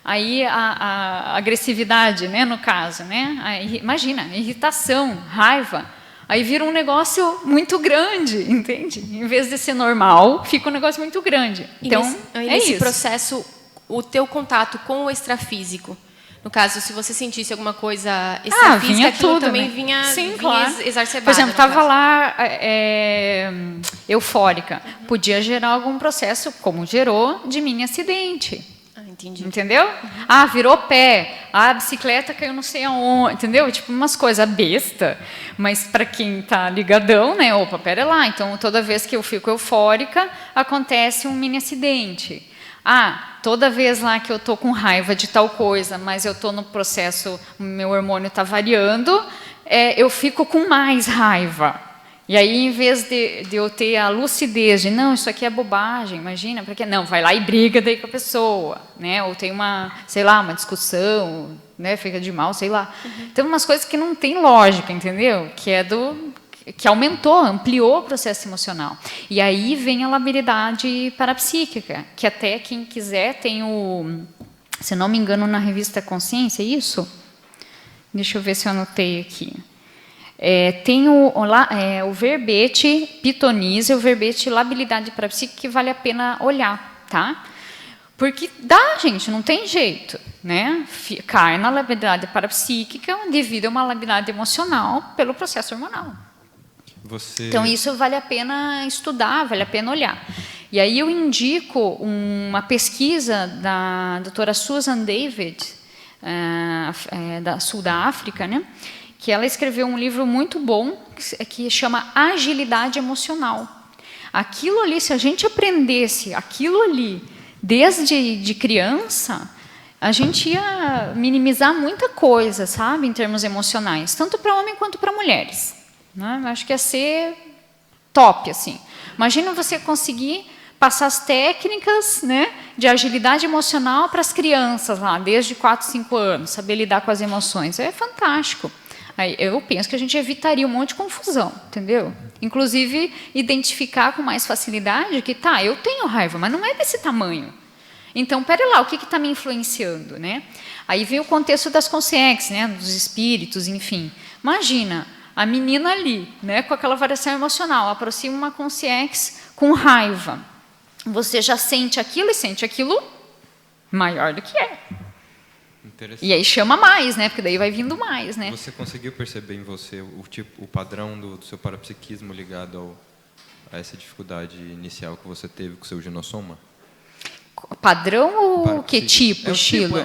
Aí a agressividade, né, no caso, né? Imagina, irritação, raiva. Aí vira um negócio muito grande, entende? Em vez de ser normal, fica um negócio muito grande. Então, nesse processo, o teu contato com o extrafísico, no caso, se você sentisse alguma coisa extrafísica, aquilo tudo, também vinha exacerbado. Por exemplo, estava lá eufórica. Podia gerar algum processo, como gerou, de mini acidente. Entendi. Entendeu? Virou pé. A bicicleta caiu não sei aonde. Entendeu? Tipo, umas coisas besta. Mas para quem está ligadão, né? Opa, pera lá. Então, toda vez que eu fico eufórica, acontece um mini acidente. Toda vez lá que eu estou com raiva de tal coisa, mas eu estou no processo, meu hormônio está variando, eu fico com mais raiva. E aí, em vez de eu ter a lucidez de, não, isso aqui é bobagem, imagina, para quê? Não, vai lá e briga daí com a pessoa, né? Ou tem uma, sei lá, uma discussão, né? Fica de mal, sei lá. Uhum. Tem umas coisas que não tem lógica, entendeu? Que aumentou, ampliou o processo emocional. E aí vem a labilidade parapsíquica, que até quem quiser tem se não me engano, na revista Consciência, é isso? Deixa eu ver se eu anotei aqui. Tem o verbete pitonisa e o verbete labilidade parapsíquica que vale a pena olhar, tá? Porque gente, não tem jeito, né? Cai na labilidade parapsíquica devido a uma labilidade emocional pelo processo hormonal. Então, isso vale a pena estudar, vale a pena olhar. E aí eu indico uma pesquisa da doutora Susan David, da Sul da África, né? Que ela escreveu um livro muito bom, que chama Agilidade Emocional. Aquilo ali, se a gente aprendesse aquilo ali desde criança, a gente ia minimizar muita coisa, sabe, em termos emocionais, tanto para homem quanto para mulheres. Né? Eu acho que ia ser top, assim. Imagina você conseguir passar as técnicas, né, de agilidade emocional para as crianças lá, desde 4, 5 anos, saber lidar com as emoções. É fantástico. Aí eu penso que a gente evitaria um monte de confusão, entendeu? Inclusive, identificar com mais facilidade que, tá, eu tenho raiva, mas não é desse tamanho. Então, pera lá, o que está me influenciando, né? Aí vem o contexto das consciências, né, dos espíritos, enfim. Imagina, a menina ali, né, com aquela variação emocional, aproxima uma consciência com raiva. Você já sente aquilo e sente aquilo maior do que é. E aí chama mais, né? Porque daí vai vindo mais, né? Você conseguiu perceber em você o padrão do seu parapsiquismo ligado a essa dificuldade inicial que você teve com o seu ginossoma? Padrão ou que tipo, estilo?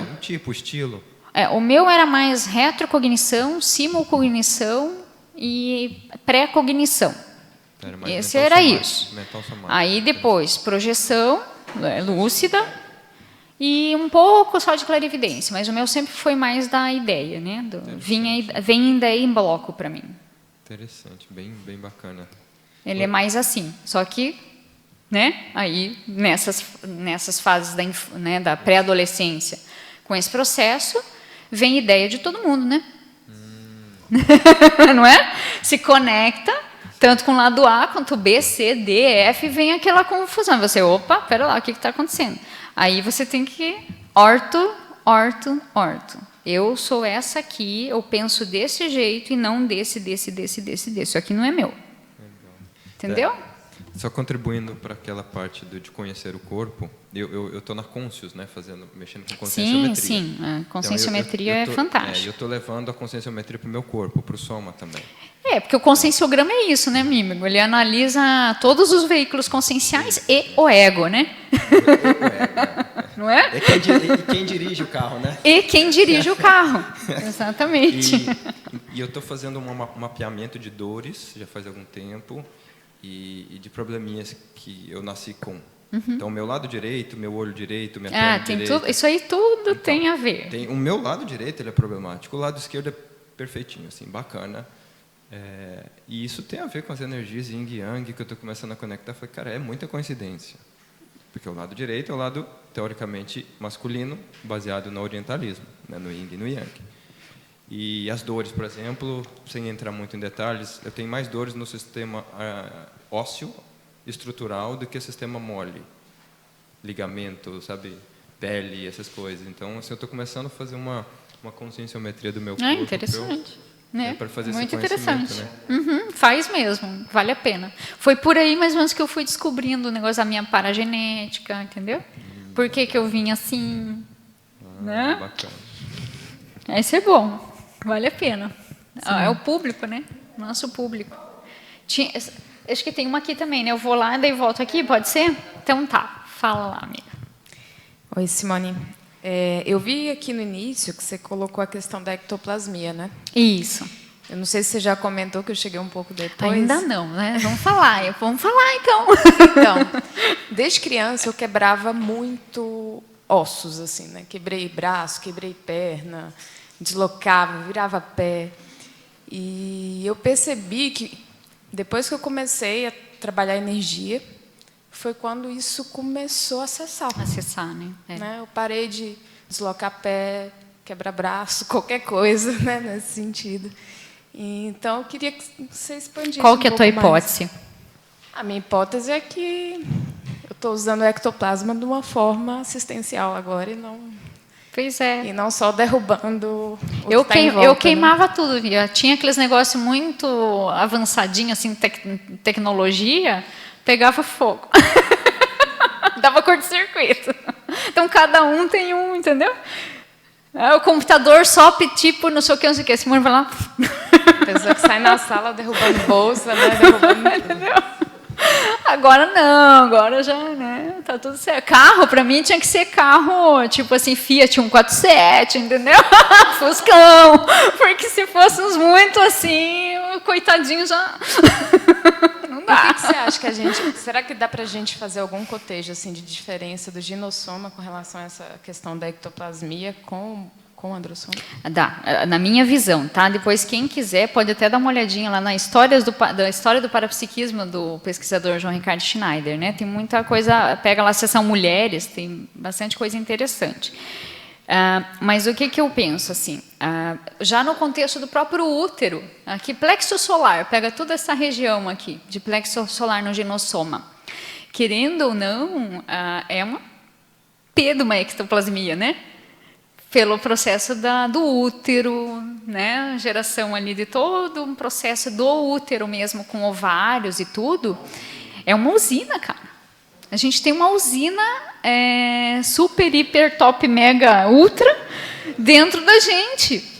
Estilo. O meu era mais retrocognição, simulcognição e pré-cognição. Esse era isso. Aí depois, projeção lúcida e um pouco só de clarividência, mas o meu sempre foi mais da ideia, né? Vem ideia em bloco para mim. Interessante, bem bacana. Ele é mais assim, só que, né? Aí nessas fases da pré-adolescência, com esse processo, vem ideia de todo mundo, né? Não é? Se conecta tanto com o lado A quanto B, C, D, F, vem aquela confusão. Você, opa, pera lá, o que está acontecendo? Aí você tem que orto. Eu sou essa aqui, eu penso desse jeito e não desse. Isso aqui não é meu. Entendeu? Só contribuindo para aquela parte de conhecer o corpo, eu estou na Conscius, né, mexendo com conscienciometria. Sim, a conscienciometria é fantástica. Eu estou levando a conscienciometria para o meu corpo, para o soma também. Porque o conscienciograma é isso, né, Mímico? Ele analisa todos os veículos conscienciais e o ego, né? Não é? E quem dirige o carro, né? E quem dirige o carro, exatamente. E eu estou fazendo um mapeamento de dores, já faz algum tempo, e de probleminhas que eu nasci com. Então, meu lado direito, meu olho direito, minha perna direita. Tudo, isso aí tudo tem a ver. O meu lado direito ele é problemático, o lado esquerdo é perfeitinho, assim, bacana. E isso tem a ver com as energias yin e yang que eu estou começando a conectar. Eu falei, cara, é muita coincidência. Porque o lado direito é o lado, teoricamente, masculino, baseado no orientalismo, né, no yin e no yang. E as dores, por exemplo, sem entrar muito em detalhes, eu tenho mais dores no sistema ósseo estrutural do que sistema mole. Ligamento, sabe, pele, essas coisas. Então, assim, eu estou começando a fazer uma conscienciometria do meu corpo. Interessante. Para fazer muito esse interessante. Né? Faz mesmo, vale a pena. Foi por aí mais ou menos que eu fui descobrindo o negócio da minha paragenética, entendeu? Por que eu vim assim, né? Bacana. Isso é bom, vale a pena. É o público, né? Nosso público. Acho que tem uma aqui também, né? Eu vou lá e daí volto aqui, pode ser? Então tá, fala lá, amiga. Oi, Simone. Eu vi aqui no início que você colocou a questão da ectoplasmia, né? Isso. Eu não sei se você já comentou, que eu cheguei um pouco depois. Ainda não, né? Vamos falar então. Então, desde criança eu quebrava muito ossos, assim, né? Quebrei braço, quebrei perna, deslocava, virava pé. E eu percebi que, depois que eu comecei a trabalhar energia, foi quando isso começou a cessar. Né? Eu parei de deslocar pé, quebrar braço, qualquer coisa, né, nesse sentido. Então, eu queria que você expandisse Qual que é a tua hipótese? A minha hipótese é que eu estou usando o ectoplasma de uma forma assistencial agora e não... Pois é. E não só derrubando o eu que está em volta, eu queimava tudo. Tinha aqueles negócios muito avançadinhos, assim, tecnologia... Pegava fogo. Dava curto-circuito. Então, cada um tem um, entendeu? O computador só tipo, não sei o que. Esse mulher vai lá... Pessoa que sai na sala derrubando bolsa, né? Derrubando... Entendeu? Agora não, agora já, né? Tá tudo certo. Carro, para mim, tinha que ser carro, tipo assim, Fiat 147, entendeu? Fuscão. Porque se fôssemos muito assim, coitadinho já... O que você acha que a gente... Será que dá para a gente fazer algum cotejo assim, de diferença do ginossoma com relação a essa questão da ectoplasmia com com androssoma? Dá, na minha visão, tá? Depois, quem quiser, pode até dar uma olhadinha lá na da história do parapsiquismo do pesquisador João Ricardo Schneider, né? Tem muita coisa, pega lá a seção mulheres, tem bastante coisa interessante. Mas o que eu penso, assim, já no contexto do próprio útero, aqui, plexo solar, pega toda essa região aqui, de plexo solar no genossoma. Querendo ou não, é uma P de uma ectoplasmia, né? Pelo processo do útero, né? Geração ali de todo um processo do útero mesmo, com ovários e tudo. É uma usina, cara. A gente tem uma usina super, hiper, top, mega, ultra dentro da gente.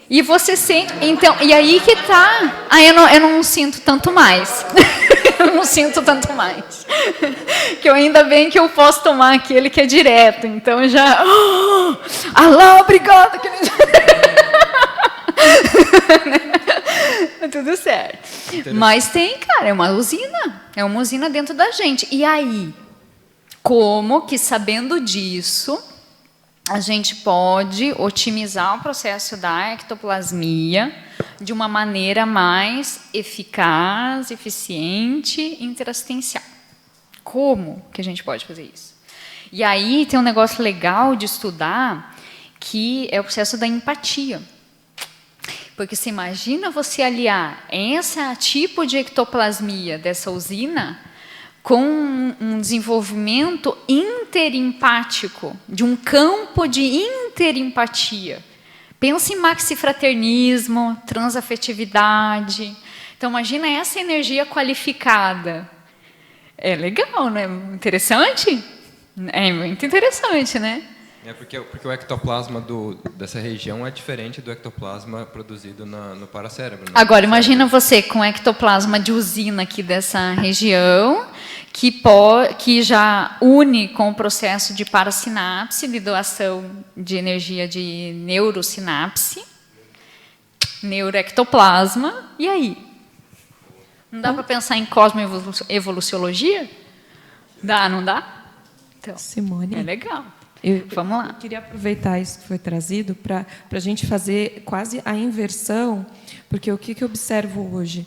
E você sente... Então, e aí que tá... eu não sinto tanto mais. Eu não sinto tanto mais. Que ainda bem que eu posso tomar aquele que é direto. Então, já... Alá, obrigada. Tudo certo. Mas tem, cara, é uma usina. É uma usina dentro da gente. E aí, como que, sabendo disso, a gente pode otimizar o processo da ectoplasmia de uma maneira mais eficaz, eficiente, interassistencial. Como que a gente pode fazer isso? E aí tem um negócio legal de estudar, que é o processo da empatia. Porque você imagina você aliar esse tipo de ectoplasmia dessa usina com um desenvolvimento interempático, de um campo de interempatia. Pensa em maxifraternismo, transafetividade. Então, imagina essa energia qualificada. É legal, né? Interessante? É muito interessante, né? Porque o ectoplasma dessa região é diferente do ectoplasma produzido no paracérebro. Né? Agora, imagina você com ectoplasma de usina aqui dessa região, que já une com o processo de parasinapse, de doação de energia de neurosinapse, neuroectoplasma, e aí? Não dá para pensar em cosmoevoluciologia? Dá, não dá? Então, Simone. É legal. Vamos lá. Eu queria aproveitar isso que foi trazido para a gente fazer quase a inversão, porque o que eu observo hoje?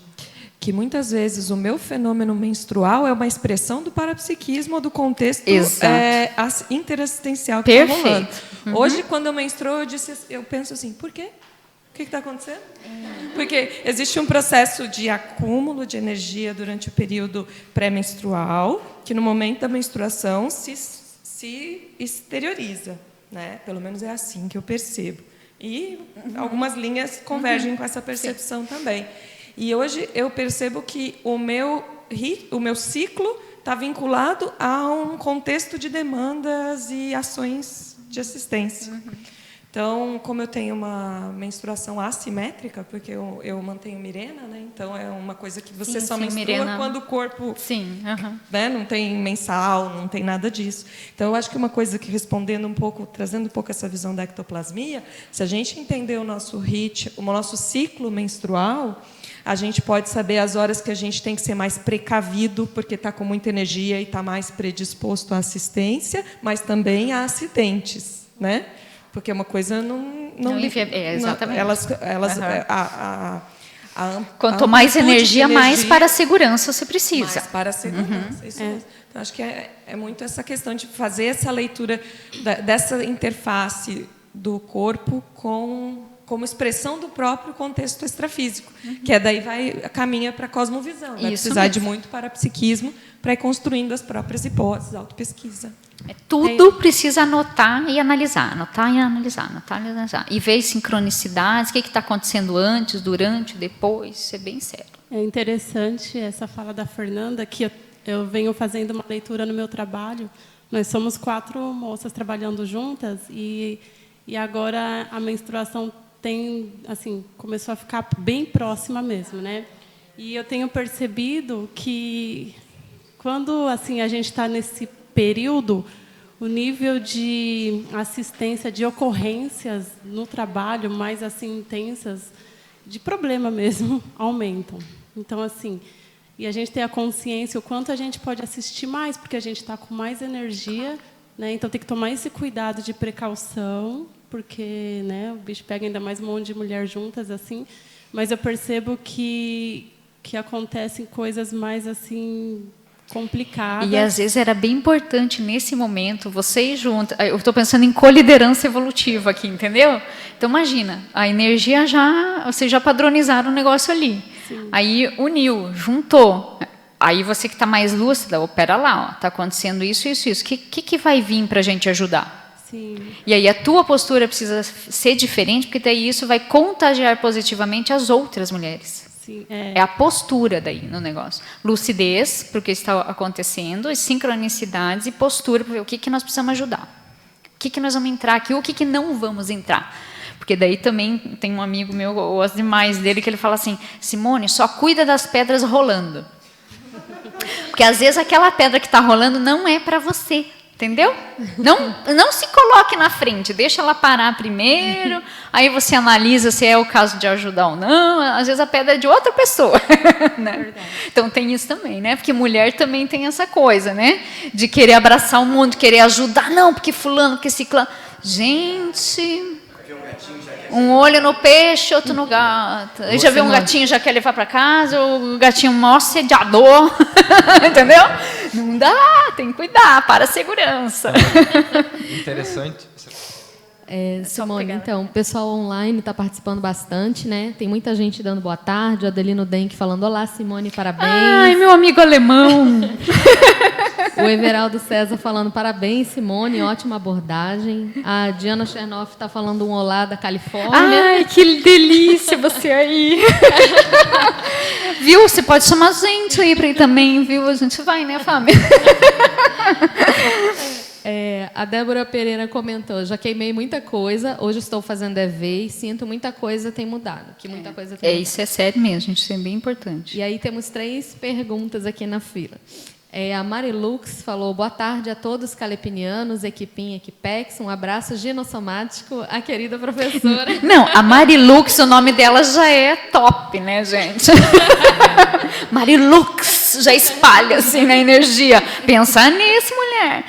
Que muitas vezes o meu fenômeno menstrual é uma expressão do parapsiquismo ou do contexto interassistencial que está rolando. Hoje, quando eu menstruo, eu penso assim, por quê? O que está acontecendo? Porque existe um processo de acúmulo de energia durante o período pré-menstrual, que no momento da menstruação se exterioriza, né? Pelo menos é assim que eu percebo. E algumas linhas convergem com essa percepção também. E hoje eu percebo que o meu ciclo está vinculado a um contexto de demandas e ações de assistência. Então, como eu tenho uma menstruação assimétrica, porque eu mantenho Mirena, né? Então é uma coisa que você só menstrua Mirena, quando o corpo né? Não tem mensal, não tem nada disso. Então, eu acho que uma coisa que, respondendo um pouco, trazendo um pouco essa visão da ectoplasmia, se a gente entender o nosso ritmo, o nosso ciclo menstrual, a gente pode saber as horas que a gente tem que ser mais precavido, porque está com muita energia e está mais predisposto à assistência, mas também a acidentes, né? Porque uma coisa exatamente. Quanto mais energia, mais para a segurança você precisa. Mais para a segurança, isso mesmo. Então, acho que é muito essa questão de fazer essa leitura dessa interface do corpo como expressão do próprio contexto extrafísico, que daí caminha para a cosmovisão. Vai precisar de muito parapsiquismo para ir construindo as próprias hipóteses, autopesquisa. Tudo precisa anotar e analisar, anotar e analisar, anotar e analisar. E ver sincronicidades, o que está acontecendo antes, durante, depois, isso é bem sério. É interessante essa fala da Fernanda, que eu venho fazendo uma leitura no meu trabalho. Nós somos 4 moças trabalhando juntas e agora a menstruação começou a ficar bem próxima mesmo, né? E eu tenho percebido que quando a gente está nesse período, o nível de assistência, de ocorrências no trabalho mais intensas, de problema mesmo, aumentam. Então, e a gente tem a consciência o quanto a gente pode assistir mais, porque a gente está com mais energia, né? Então tem que tomar esse cuidado de precaução, porque, né, o bicho pega, ainda mais um monte de mulher juntas assim, mas eu percebo que acontecem coisas mais assim complicadas. E às vezes era bem importante nesse momento vocês juntos. Eu estou pensando em coliderança evolutiva aqui, entendeu? Então imagina, a energia vocês já padronizaram o negócio ali. Sim. Aí uniu, juntou. Aí você que está mais lúcida, pera lá, está acontecendo isso, isso, isso. O que vai vir para a gente ajudar? Sim. E aí a tua postura precisa ser diferente, porque daí isso vai contagiar positivamente as outras mulheres. Sim, é a postura daí no negócio. Lucidez para o que está acontecendo, e sincronicidades e postura para ver o que nós precisamos ajudar. O que nós vamos entrar aqui, o que não vamos entrar. Porque daí também tem um amigo meu, eu gosto demais dele, que ele fala assim, Simone, só cuida das pedras rolando. Porque às vezes aquela pedra que está rolando não é para você. Entendeu? Não se coloque na frente, deixa ela parar primeiro, aí você analisa se é o caso de ajudar ou não. Às vezes a pedra é de outra pessoa. Né? Então tem isso também, né? Porque mulher também tem essa coisa, né? De querer abraçar o mundo, querer ajudar. Não, porque fulano, porque ciclano. Gente... Um olho no peixe, outro no gato. Eu já vi um gatinho, já quer levar para casa, o gatinho mó sediador. Entendeu? Não dá, tem que cuidar, para a segurança. Interessante. Simone, então, o pessoal online está participando bastante, né? Tem muita gente dando boa tarde, o Adelino Denk falando, olá, Simone, parabéns. Ai, meu amigo alemão. O Everaldo César falando, parabéns, Simone, ótima abordagem. A Diana Chernoff está falando um olá da Califórnia. Ai, que delícia você aí. Viu? Você pode chamar a gente aí para ir também, viu? A gente vai, né, Fábio? A Débora Pereira comentou, já queimei muita coisa, hoje estou fazendo EV e sinto muita coisa tem mudado. Que muita coisa tem mudado. Isso é sério mesmo, gente, isso é bem importante. E aí temos 3 perguntas aqui na fila. A Marilux falou, boa tarde a todos calepinianos, Equipim, Equipex, um abraço ginossomático, a querida professora. Não, a Marilux, o nome dela já é top, né, gente? Marilux, já espalha assim na energia. Pensa nisso, mulher.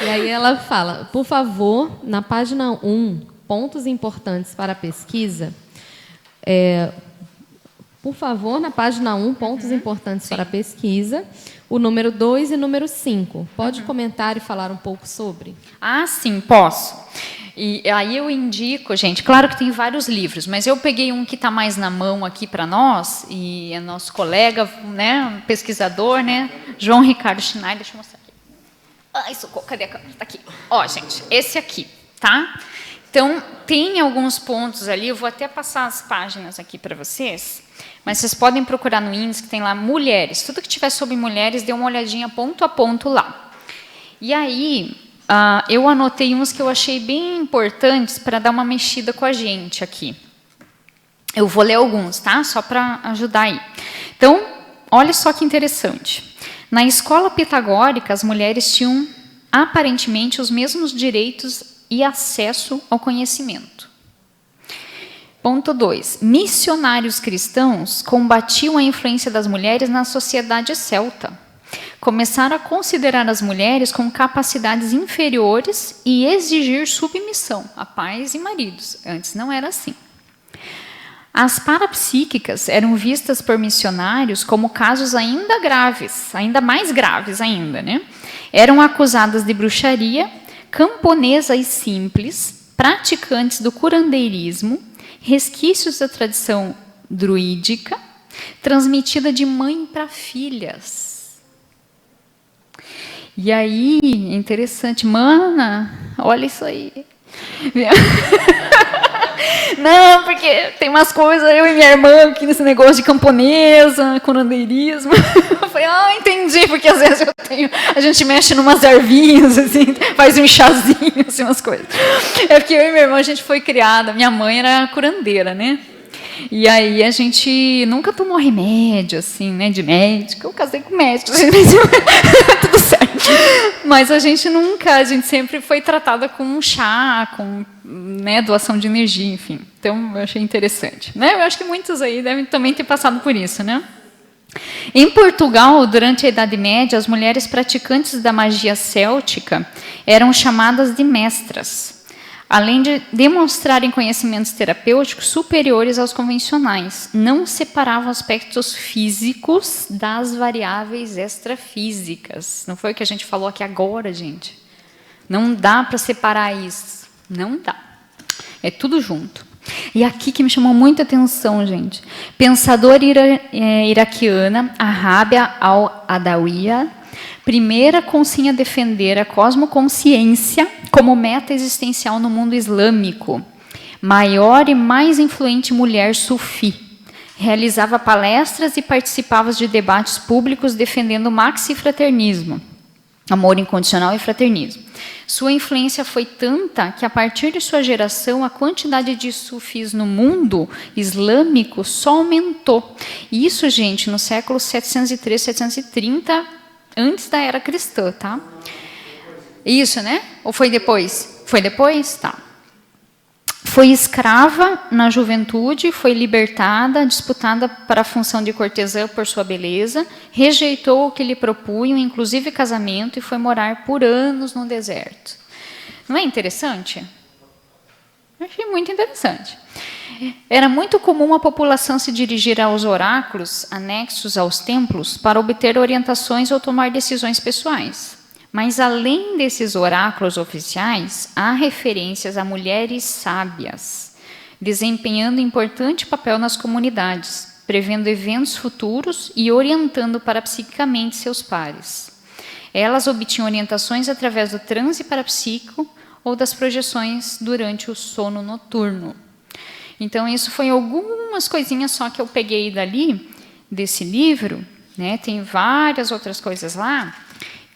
E aí ela fala, por favor, na página 1, pontos importantes para a pesquisa, por favor, na página 1, pontos importantes para a pesquisa, o número 2 e o número 5. Pode comentar e falar um pouco sobre? Ah, sim, posso. E aí eu indico, gente, claro que tem vários livros, mas eu peguei um que está mais na mão aqui para nós, e é nosso colega, né, pesquisador, né, João Ricardo Schneider, deixa eu mostrar aqui. Ai, socorro, cadê a câmera? Está aqui. Ó, gente, esse aqui, tá? Então, tem alguns pontos ali, eu vou até passar as páginas aqui para vocês, mas vocês podem procurar no índice que tem lá mulheres. Tudo que tiver sobre mulheres, dê uma olhadinha ponto a ponto lá. E aí, eu anotei uns que eu achei bem importantes para dar uma mexida com a gente aqui. Eu vou ler alguns, tá? Só para ajudar aí. Então, olha só que interessante. Na escola pitagórica, as mulheres tinham, aparentemente, os mesmos direitos e acesso ao conhecimento. Ponto 2. Missionários cristãos combatiam a influência das mulheres na sociedade celta. Começaram a considerar as mulheres com capacidades inferiores e exigir submissão a pais e maridos. Antes não era assim. As parapsíquicas eram vistas por missionários como casos ainda graves, ainda mais graves ainda, né? Eram acusadas de bruxaria, camponesas simples, praticantes do curandeirismo, resquícios da tradição druídica, transmitida de mãe para filhas. E aí, interessante, mana, olha isso aí. Não, porque tem umas coisas, eu e minha irmã, aqui nesse negócio de camponesa, curandeirismo. Eu falei, entendi, porque às vezes a gente mexe numas ervinhas, assim, faz um chazinho, assim, umas coisas. É porque eu e minha irmã, a gente foi criada, minha mãe era curandeira, né? E aí a gente nunca tomou remédio, assim, né, de médico. Eu casei com médico, tudo certo. Mas a gente sempre foi tratada com um chá, com, né, doação de energia, enfim. Então, eu achei interessante. Né? Eu acho que muitos aí devem também ter passado por isso, né? Em Portugal, durante a Idade Média, as mulheres praticantes da magia céltica eram chamadas de mestras. além de demonstrarem conhecimentos terapêuticos superiores aos convencionais. Não separavam aspectos físicos das variáveis extrafísicas. Não foi o que a gente falou aqui agora, gente? Não dá para separar isso. Não dá. É tudo junto. E aqui que me chamou muita atenção, gente. Pensadora iraquiana, Arrábia al-Adawiya, primeira consciência a defender a cosmoconsciência como meta existencial no mundo islâmico. Maior e mais influente mulher sufi. Realizava palestras e participava de debates públicos defendendo o maxifraternismo, amor incondicional e fraternismo. Sua influência foi tanta que, a partir de sua geração, a quantidade de sufis no mundo islâmico só aumentou. E isso, gente, no século 703, 730, antes da era cristã, tá? Isso, né? Ou foi depois? Foi depois? Tá. Foi escrava na juventude, foi libertada, disputada para a função de cortesã por sua beleza, rejeitou o que lhe propunham, inclusive casamento, e foi morar por anos no deserto. Não é interessante? Eu achei muito interessante. Era muito comum a população se dirigir aos oráculos anexos aos templos para obter orientações ou tomar decisões pessoais. Mas, além desses oráculos oficiais, há referências a mulheres sábias, desempenhando importante papel nas comunidades, prevendo eventos futuros e orientando parapsiquicamente seus pares. Elas obtinham orientações através do transe parapsíquico ou das projeções durante o sono noturno. Então, isso foi algumas coisinhas só que eu peguei dali, desse livro, né? Tem várias outras coisas lá,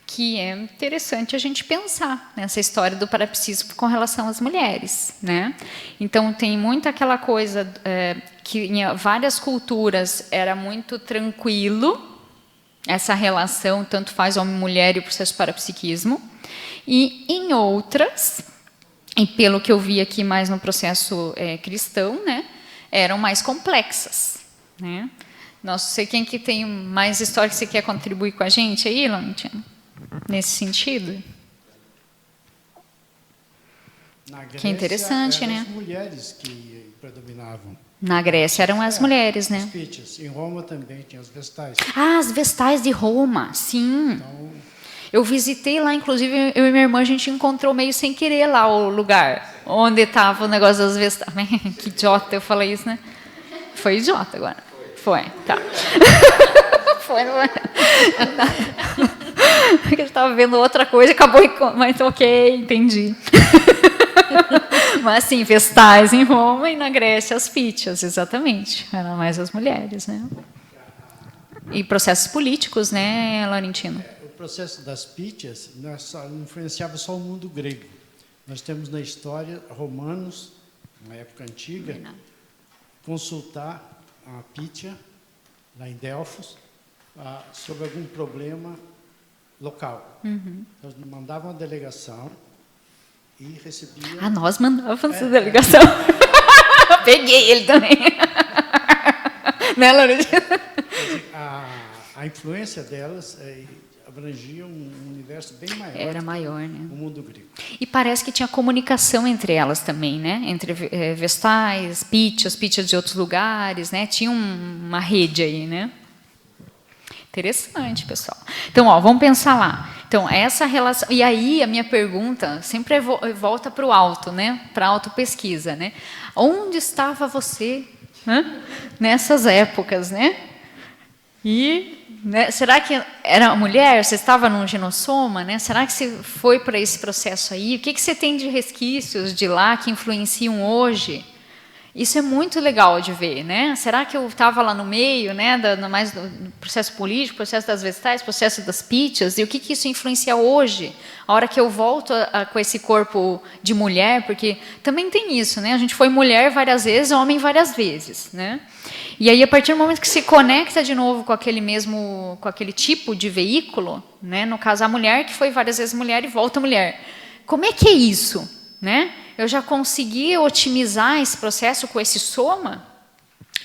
que é interessante a gente pensar nessa história do parapsíquico com relação às mulheres, né? Então, tem muito aquela coisa que em várias culturas era muito tranquilo, essa relação, tanto faz homem-mulher e o processo parapsiquismo, e em outras, e pelo que eu vi aqui mais no processo cristão, né, eram mais complexas, né? Não sei quem que tem mais história que você quer contribuir com a gente aí, Laurentino, nesse sentido. Na Grécia, que interessante, eram né? As mulheres que predominavam. Na Grécia eram as mulheres, né? As Pítias. Em Roma também tinha as vestais. Ah, as vestais de Roma, sim. Então, eu visitei lá, inclusive, eu e minha irmã, a gente encontrou meio sem querer lá o lugar onde estava o negócio das vestais. Que idiota eu falei isso, né? Foi idiota agora. Foi, tá. Foi, não é? Porque eu estava vendo outra coisa e acabou, mas ok, entendi. Mas, sim, vestais em Roma e na Grécia as pítias, exatamente. Eram mais as mulheres, né? E processos políticos, né, Laurentino? O processo das pítias não influenciava só o mundo grego. Nós temos na história romanos, na época antiga, consultar a pítia, lá em Delfos, sobre algum problema local. Uhum. Nós mandavam uma delegação e recebiam... Ah, nós mandávamos a delegação. Peguei ele também. Né, Laurentino? A influência delas abrangia um universo bem maior. Era maior, né? O mundo grego. E parece que tinha comunicação entre elas também, né? Entre vestais, pítias de outros lugares, né? Tinha uma rede aí, né? Interessante, pessoal. Então, ó, vamos pensar lá. Então, essa relação... E aí, a minha pergunta sempre volta para o auto, né? Para a autopesquisa, né? Onde estava você, né? Nessas épocas, né? E, né, será que era mulher? Você estava num genossoma, né? Será que você foi para esse processo aí? O que você tem de resquícios de lá que influenciam hoje? Isso é muito legal de ver, né? Será que eu estava lá no meio, né? Mais do processo político, processo das vestais, processo das pítias? E o que isso influencia hoje? A hora que eu volto com esse corpo de mulher, porque também tem isso, né? A gente foi mulher várias vezes, homem várias vezes, né? E aí, a partir do momento que se conecta de novo com aquele tipo de veículo, né? No caso, a mulher que foi várias vezes mulher e volta mulher. Como é que é isso, né? Eu já consegui otimizar esse processo com esse soma?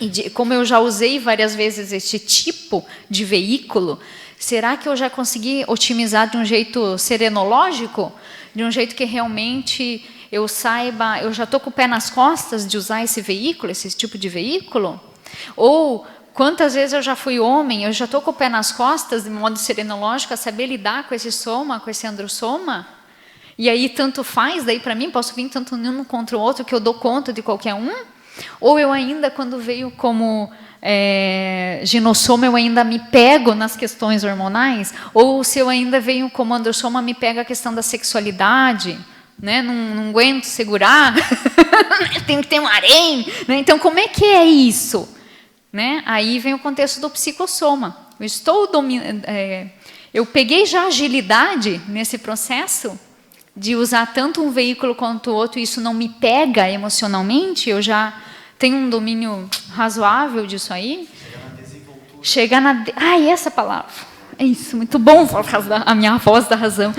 E como eu já usei várias vezes esse tipo de veículo, Será que eu já consegui otimizar de um jeito serenológico? De um jeito que realmente eu saiba, eu já estou com o pé nas costas de usar esse veículo, esse tipo de veículo? Ou quantas vezes eu já fui homem, eu já estou com o pé nas costas, de modo serenológico, a saber lidar com esse soma, com esse androssoma? E aí tanto faz, daí para mim, posso vir tanto um contra o outro, que eu dou conta de qualquer um? Ou eu ainda, quando veio como ginossoma, eu ainda me pego nas questões hormonais? Ou se eu ainda venho como androssoma, me pega a questão da sexualidade? Né? Não aguento segurar, tem que ter um harém. Né? Então, como é que é isso? Né? Aí vem o contexto do psicossoma. Eu peguei já agilidade nesse processo de usar tanto um veículo quanto o outro, e isso não me pega emocionalmente, eu já tenho um domínio razoável disso aí. Chega na desenvoltura. Ai, essa palavra. É isso, muito bom a minha voz da razão.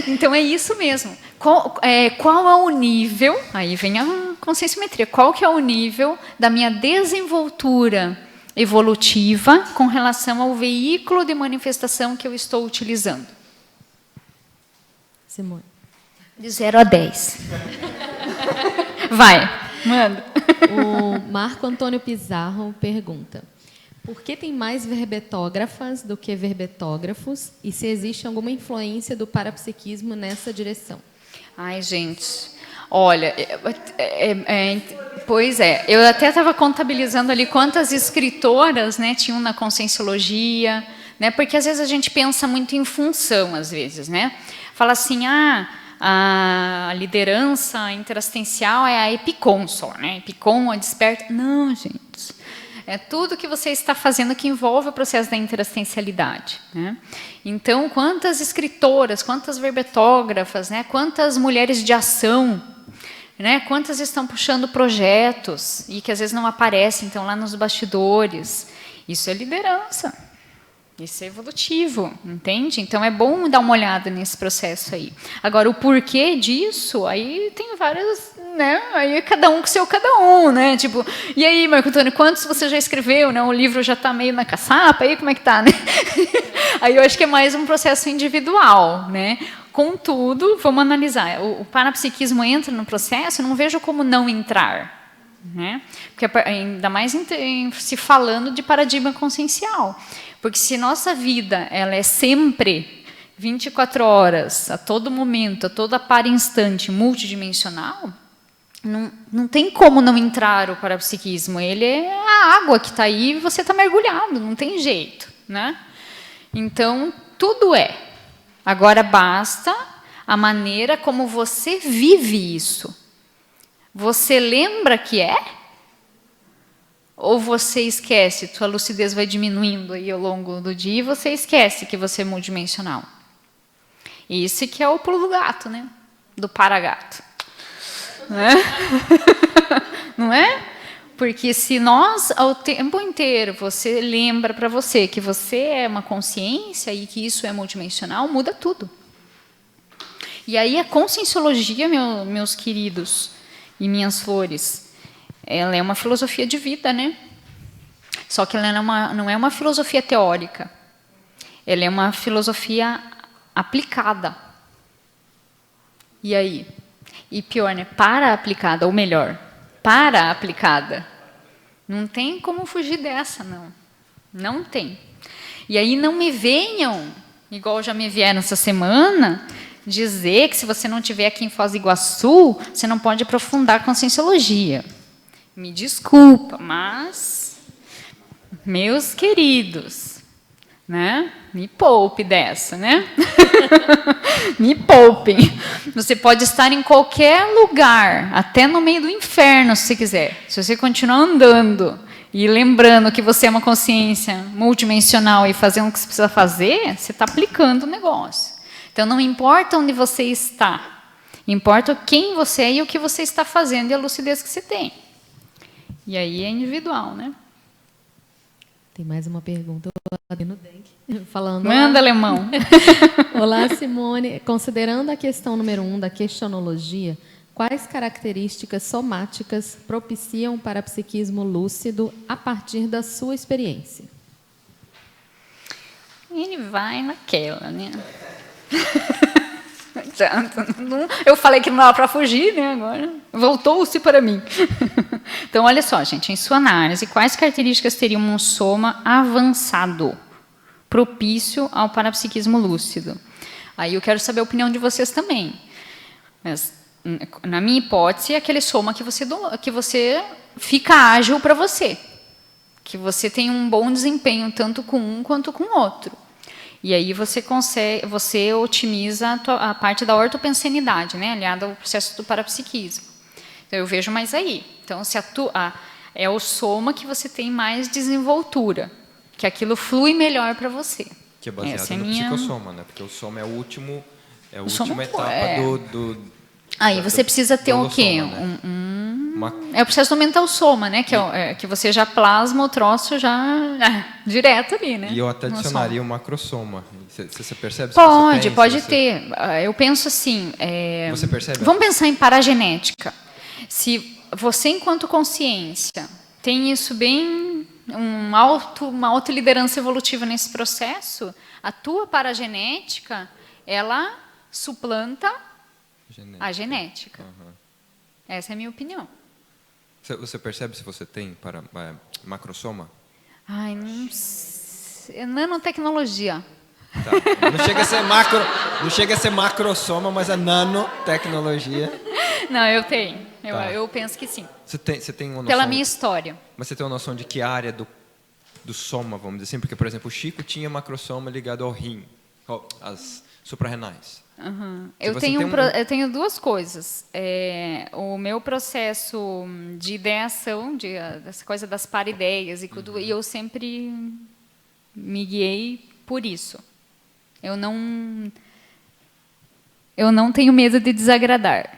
Então, é isso mesmo. Qual é o nível, aí vem a conscienciometria, qual que é o nível da minha desenvoltura evolutiva com relação ao veículo de manifestação que eu estou utilizando? Simone. De 0 a 10. Vai, manda. O Marco Antônio Pizarro pergunta: por que tem mais verbetógrafas do que verbetógrafos, e se existe alguma influência do parapsiquismo nessa direção? Ai, gente, olha, pois é, eu até estava contabilizando ali quantas escritoras, né, tinham na conscienciologia, né, porque às vezes a gente pensa muito em função, às vezes, né? Fala assim, a liderança interassistencial é a EPICOM só, né? EPICOM, a desperta. Não, gente. É tudo que você está fazendo que envolve o processo da interassistencialidade. Né? Então, quantas escritoras, quantas verbetógrafas, né? Quantas mulheres de ação, né? Quantas estão puxando projetos e que às vezes não aparecem, estão lá nos bastidores. Isso é liderança. Isso é evolutivo, entende? Então, é bom dar uma olhada nesse processo aí. Agora, o porquê disso, aí tem várias, né? Aí é cada um com seu cada um, né? Tipo, e aí, Marco Antônio, quantos você já escreveu, né? O livro já está meio na caçapa, aí como é que tá, né? Aí eu acho que é mais um processo individual, né? Contudo, vamos analisar. O parapsiquismo entra no processo, eu não vejo como não entrar, né? Porque ainda mais se falando de paradigma consciencial. Porque se nossa vida ela é sempre 24 horas, a todo momento, a toda par instante, multidimensional, não tem como não entrar o parapsiquismo. Ele é a água que está aí e você está mergulhado, não tem jeito. Né? Então, tudo é. Agora, basta a maneira como você vive isso. Você lembra que é? Ou você esquece, sua lucidez vai diminuindo aí ao longo do dia e você esquece que você é multidimensional. Esse que é o pulo do gato, né? Do paragato. Né? Não é? Porque se nós, ao tempo inteiro, você lembra para você que você é uma consciência e que isso é multidimensional, muda tudo. E aí a conscienciologia, meus queridos e minhas flores, ela é uma filosofia de vida, né? Só que ela não é uma filosofia teórica. Ela é uma filosofia aplicada. E aí? E pior, né? Para-aplicada, ou melhor, para-aplicada. Não tem como fugir dessa, não. Não tem. E aí não me venham, igual já me vieram essa semana, dizer que se você não estiver aqui em Foz do Iguaçu, você não pode aprofundar a conscienciologia. Me desculpa, mas, meus queridos, né? Me poupe dessa, né? Me poupem. Você pode estar em qualquer lugar, até no meio do inferno, se você quiser. Se você continuar andando e lembrando que você é uma consciência multidimensional e fazendo o que você precisa fazer, você está aplicando o negócio. Então, não importa onde você está, importa quem você é e o que você está fazendo e a lucidez que você tem. E aí é individual, né? Tem mais uma pergunta no Denk, falando. Manda, alemão. Olá, Simone. Considerando a questão número 1 da questionologia, quais características somáticas propiciam o parapsiquismo lúcido a partir da sua experiência? ele vai naquela, né? Eu falei que não dava para fugir, né? Agora voltou-se para mim. Então, olha só, gente, em sua análise, quais características teriam um soma avançado, propício ao parapsiquismo lúcido? Aí eu quero saber a opinião de vocês também. Mas, na minha hipótese, é aquele soma que você fica ágil para você, que você tem um bom desempenho tanto com um quanto com o outro. E aí você otimiza a parte da ortopensenidade, né, aliada ao processo do parapsiquismo. Então, eu vejo mais aí. Então, é o soma que você tem mais desenvoltura, que aquilo flui melhor para você. Que é baseado no psicossoma, né? Porque o soma é a última etapa Aí você precisa ter o quê? Né? É o processo do mental soma, né? Que você já plasma o troço direto ali, né? E eu até adicionaria o macrosoma. Você percebe? Pode ter. Eu penso assim. Você percebe? Vamos pensar em paragenética. Se você, enquanto consciência, tem isso bem, uma alta liderança evolutiva nesse processo, a tua paragenética, ela suplanta a genética. Uhum. Essa é a minha opinião. Você percebe se você tem macrosoma? Ai, não sei. Nanotecnologia. Tá. Não chega a ser macrosoma, mas é nanotecnologia. Não, eu tenho. Tá. Eu penso que sim. Você tem uma noção? Pela minha história. Mas você tem uma noção de que área do soma, vamos dizer assim? Porque, por exemplo, o Chico tinha macrosoma ligado ao rim, às suprarrenais. Uhum. Eu tenho duas coisas. O meu processo de ideação, dessa coisa das parideias, e eu sempre me guiei por isso. Eu não tenho medo de desagradar.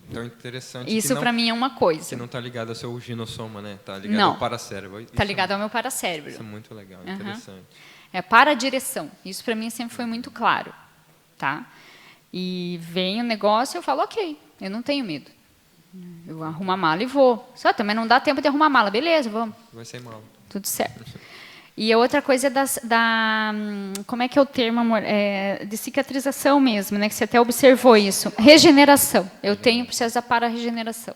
Então é interessante. Isso para mim é uma coisa. Que não está ligado ao seu ginossoma, né? Está ligado ao paracérebro. Está ligado ao meu paracérebro. Isso é muito legal, interessante. É para a direção. Isso para mim sempre foi muito claro. Tá? E vem o negócio e eu falo, ok, eu não tenho medo. Eu arrumo a mala e vou. Só também não dá tempo de arrumar a mala. Beleza, vamos. Vai sem mala. Tudo certo. E a outra coisa é como é que é o termo, amor? De cicatrização mesmo, né? Que você até observou isso. Regeneração. Eu tenho o processo da para-regeneração.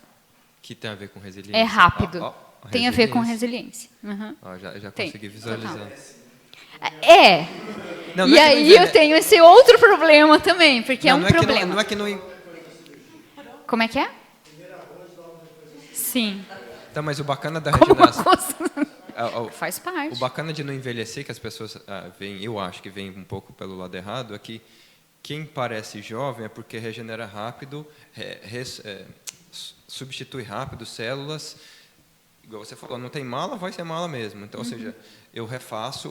Que tem a ver com resiliência. É rápido. Tem a ver com resiliência. Uhum. Já consegui visualizar. Não, e aí eu tenho esse outro problema também, porque é um problema. Não é que não... Como é que é? Sim. Tá, mas o bacana da regeneração... Faz parte. O bacana de não envelhecer, que as pessoas veem, eu acho que vem um pouco pelo lado errado, é que quem parece jovem é porque regenera rápido, substitui rápido células. Igual você falou, não tem mala, vai ser mala mesmo. Então, ou seja, eu refaço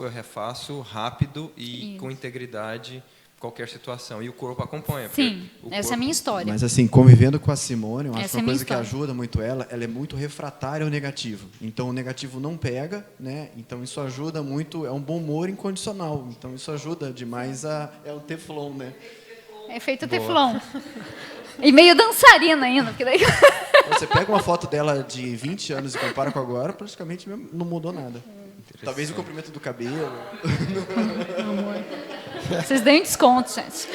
rápido e com integridade qualquer situação. E o corpo acompanha. Sim, essa é a minha história. Mas assim, convivendo com a Simone, eu acho que uma coisa que história. ajuda muito ela é muito refratária ao negativo. Então, o negativo não pega, né? Então, isso ajuda muito, é um bom humor incondicional. Então, isso ajuda demais é o Teflon, né? É feito Teflon. E meio dançarina ainda. Porque daí... Você pega uma foto dela de 20 anos e compara com agora, praticamente não mudou nada. Talvez o comprimento do cabelo. Vocês deem desconto, gente.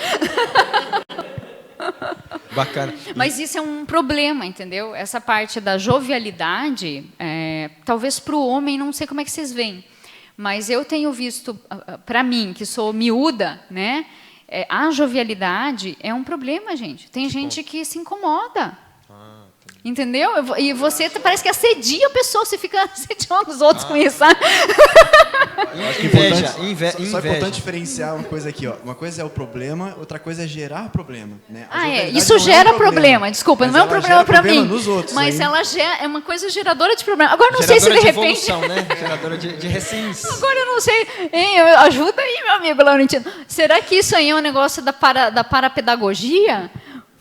Bacana. Mas isso é um problema, entendeu? Essa parte da jovialidade, talvez para o homem, não sei como é que vocês veem, mas eu tenho visto, para mim, que sou miúda, né? A jovialidade é um problema, gente. Tem gente que se incomoda. Entendeu? E você parece que assedia a pessoa, você fica assediando os outros com isso, sabe? Inveja. Só é importante diferenciar uma coisa aqui, ó. Uma coisa é o problema, outra coisa é gerar problema, né? Isso gera problema. Desculpa, não é um problema para mim. Nos outros, mas ela é uma coisa geradora de problema. Agora não sei se de repente. Né? Geradora de recins. Agora eu não sei. Ajuda aí, meu amigo Laurentino. Será que isso aí é um negócio da parapedagogia?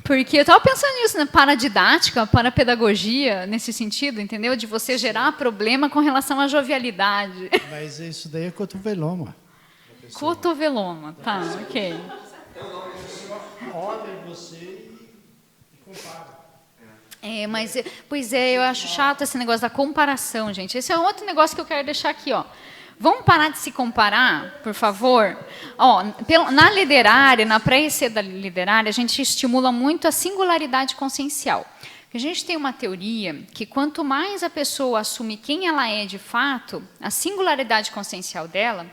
Porque eu estava pensando nisso, né? Paradidática, parapedagogia, nesse sentido, entendeu? De você gerar problema com relação à jovialidade. Mas isso daí é cotoveloma. Cotoveloma, tá, ok. Olha em você e compara. Pois é, eu acho chato esse negócio da comparação, gente. Esse é outro negócio que eu quero deixar aqui, ó. Vamos parar de se comparar, por favor? Ó, na literária, na pré-EC da literária, a gente estimula muito a singularidade consciencial. A gente tem uma teoria que quanto mais a pessoa assume quem ela é de fato, a singularidade consciencial dela,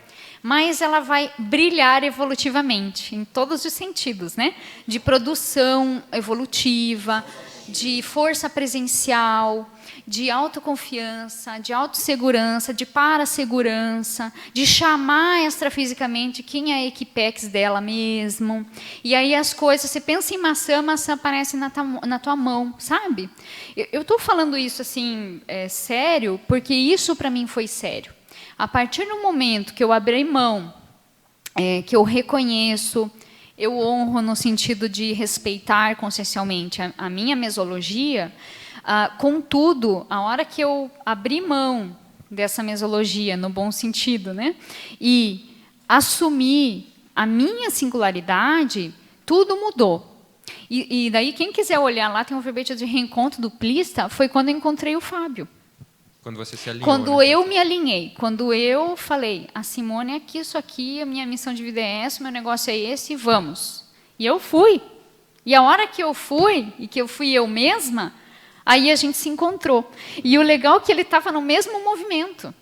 mais ela vai brilhar evolutivamente, em todos os sentidos, né? De produção evolutiva, de força presencial, de autoconfiança, de autossegurança, de parasegurança, de chamar extrafisicamente quem é a equipex dela mesmo. E aí as coisas, você pensa em maçã, a maçã aparece na tua mão, sabe? Eu estou falando isso assim, sério, porque isso para mim foi sério. A partir do momento que eu abri mão, que eu reconheço, eu honro no sentido de respeitar consciencialmente a minha mesologia, contudo, a hora que eu abri mão dessa mesologia, no bom sentido, né, e assumi a minha singularidade, tudo mudou. E daí, quem quiser olhar lá, tem um verbete de reencontro duplista, foi quando eu encontrei o Fábio. Quando você se alinhou. Quando eu me alinhei, quando eu falei, a Simone é aqui, isso aqui, a minha missão de vida é essa, o meu negócio é esse, vamos. E eu fui. E a hora que eu fui, e que eu fui eu mesma, aí a gente se encontrou. E o legal é que ele estava no mesmo movimento.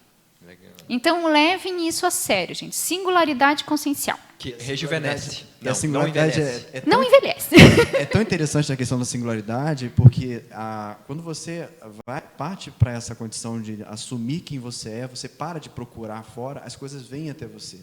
Legal. Então, levem isso a sério, gente. Singularidade consciencial. Que rejuvenesce. A singularidade não envelhece. É tão interessante a questão da singularidade, porque quando você parte para essa condição de assumir quem você é, você para de procurar fora, as coisas vêm até você.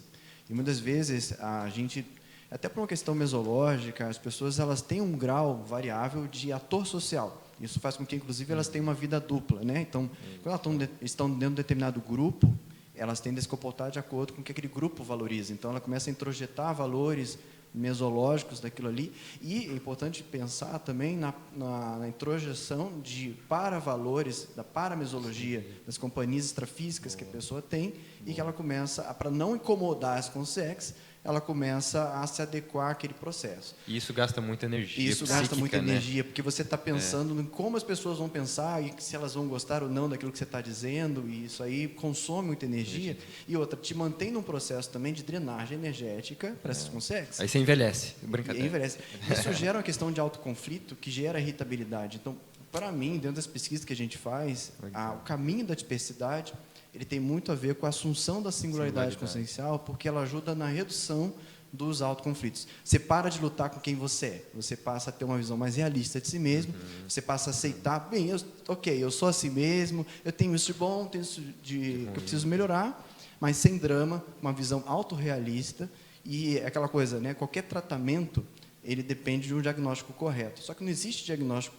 E muitas vezes a gente, até por uma questão mesológica, as pessoas elas têm um grau variável de ator social. Isso faz com que, inclusive, elas tenham uma vida dupla, né? Então, quando elas estão dentro de um determinado grupo, elas tendem a se comportar de acordo com o que aquele grupo valoriza. Então, ela começa a introjetar valores mesológicos daquilo ali. E é importante pensar também na introjeção de paravalores, da paramesologia, das companhias extrafísicas que a pessoa tem, e que ela começa, para não incomodar as consciências, ela começa a se adequar àquele processo. E isso gasta muita energia. Isso psíquica, gasta muita né? energia, porque você está pensando em como as pessoas vão pensar e se elas vão gostar ou não daquilo que você está dizendo, e isso aí consome muita energia. E outra, te mantém num processo também de drenagem energética para essas consciências. Aí você envelhece, brincadeira. E envelhece. Isso gera uma questão de autoconflito que gera irritabilidade. Então, para mim, dentro das pesquisas que a gente faz, o caminho da diversidade, ele tem muito a ver com a assunção da singularidade consciencial, porque ela ajuda na redução dos autoconflitos. Você para de lutar com quem você é, você passa a ter uma visão mais realista de si mesmo, você passa a aceitar, bem, eu sou assim mesmo, eu tenho isso de bom, tenho isso que eu preciso melhorar, mas sem drama, uma visão autorrealista, e aquela coisa, né, qualquer tratamento, ele depende de um diagnóstico correto. Só que não existe diagnóstico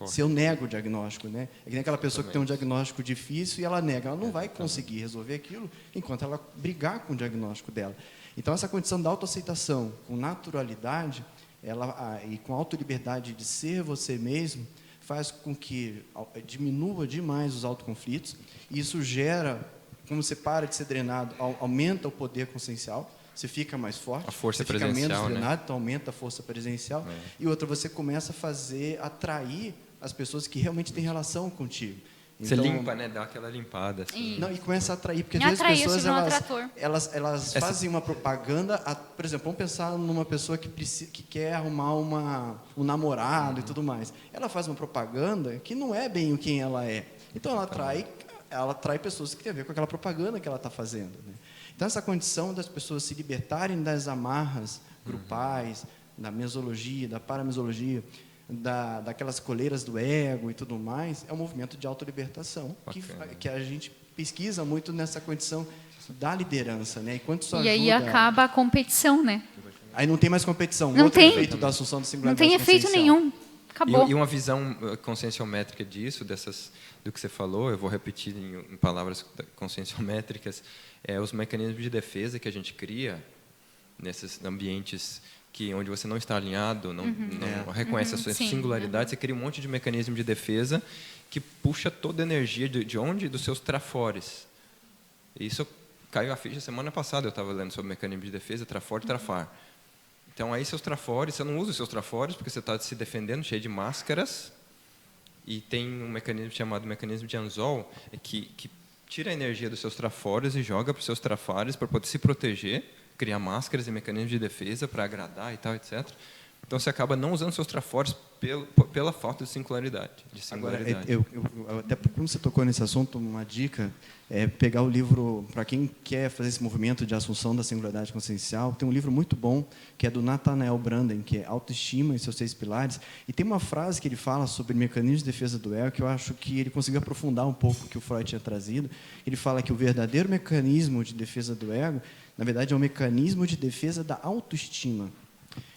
se eu nego o diagnóstico, né? É que nem aquela pessoa que tem um diagnóstico difícil e ela nega, ela não vai conseguir resolver aquilo enquanto ela brigar com o diagnóstico dela. Então, essa condição da autoaceitação com naturalidade e com autoliberdade de ser você mesmo faz com que diminua demais os autoconflitos, e isso gera, como você para de ser drenado, aumenta o poder consciencial, você fica mais forte, a força você fica presencial, menos drenado, né? então aumenta a força presencial. E outra, você começa a atrair as pessoas que realmente têm relação contigo. Você limpa, né? Dá aquela limpada. Assim. Não, e começa a atrair, porque às vezes as pessoas elas Essa... fazem uma propaganda, por exemplo, vamos pensar numa pessoa que quer arrumar um namorado e tudo mais. Ela faz uma propaganda que não é bem quem ela é. Então ela atrai pessoas que têm a ver com aquela propaganda que ela está fazendo, né? Então, essa condição das pessoas se libertarem das amarras grupais, da mesologia, da paramesologia, daquelas coleiras do ego e tudo mais, é um movimento de autolibertação que a gente pesquisa muito nessa condição da liderança, né? E aí acaba a competição, né? Aí não tem mais competição. Não tem efeito da assunção da singularidade não tem efeito nenhum. Acabou. E uma visão conscienciométrica disso, do que você falou, eu vou repetir em palavras conscienciométricas, os mecanismos de defesa que a gente cria nesses ambientes onde você não está alinhado, não reconhece a sua singularidade, você cria um monte de mecanismo de defesa que puxa toda a energia de onde? Dos seus trafores. Isso caiu a ficha semana passada, eu estava lendo sobre mecanismo de defesa, trafor e trafar. Então, aí seus trafores, você não usa os seus trafores porque você está se defendendo, cheio de máscaras, e tem um mecanismo chamado mecanismo de anzol, que tira a energia dos seus trafores e joga para os seus trafares para poder se proteger, criar máscaras e mecanismos de defesa para agradar e tal, etc. Então, você acaba não usando seus trafores pela falta de singularidade. Agora, até como você tocou nesse assunto, uma dica é pegar o livro, para quem quer fazer esse movimento de assunção da singularidade consciencial, tem um livro muito bom, que é do Nathanael Branden, que é Autoestima e seus 6 pilares, e tem uma frase que ele fala sobre mecanismos de defesa do ego, que eu acho que ele conseguiu aprofundar um pouco o que o Freud tinha trazido. Ele fala que o verdadeiro mecanismo de defesa do ego, na verdade, é um mecanismo de defesa da autoestima.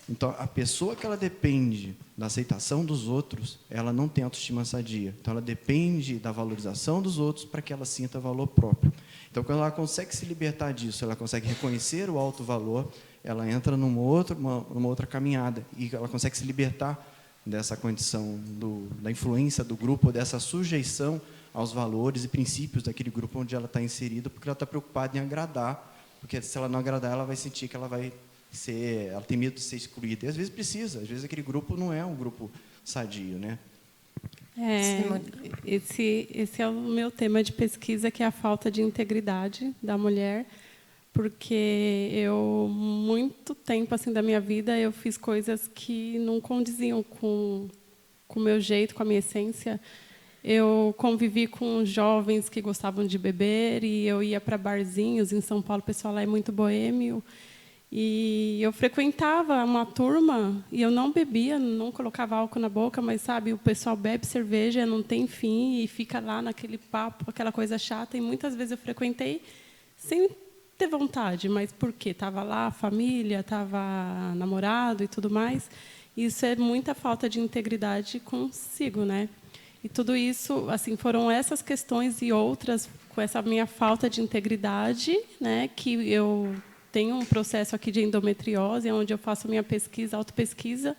Então, a pessoa que ela depende da aceitação dos outros, ela não tem autoestima sadia. Então, ela depende da valorização dos outros para que ela sinta valor próprio. Então, quando ela consegue se libertar disso, ela consegue reconhecer o alto valor, ela entra numa outra caminhada e ela consegue se libertar dessa condição da influência do grupo, dessa sujeição aos valores e princípios daquele grupo onde ela está inserida, porque ela está preocupada em agradar, porque se ela não agradar, ela vai sentir que ela tem medo de ser excluída. E às vezes precisa, às vezes aquele grupo não é um grupo sadio, né? Esse é o meu tema de pesquisa, que é a falta de integridade da mulher, porque eu, muito tempo assim da minha vida, eu fiz coisas que não condiziam com o meu jeito, com a minha essência. Eu convivi com jovens que gostavam de beber e eu ia para barzinhos em São Paulo, o pessoal lá é muito boêmio. E eu frequentava uma turma e eu não bebia, não colocava álcool na boca, mas, sabe, o pessoal bebe cerveja, não tem fim e fica lá naquele papo, aquela coisa chata. E muitas vezes eu frequentei sem ter vontade, mas por quê? Estava lá a família, estava namorado e tudo mais. Isso é muita falta de integridade consigo, né? E tudo isso, assim, foram essas questões e outras, com essa minha falta de integridade, né, que eu tenho um processo aqui de endometriose, onde eu faço minha pesquisa, autopesquisa,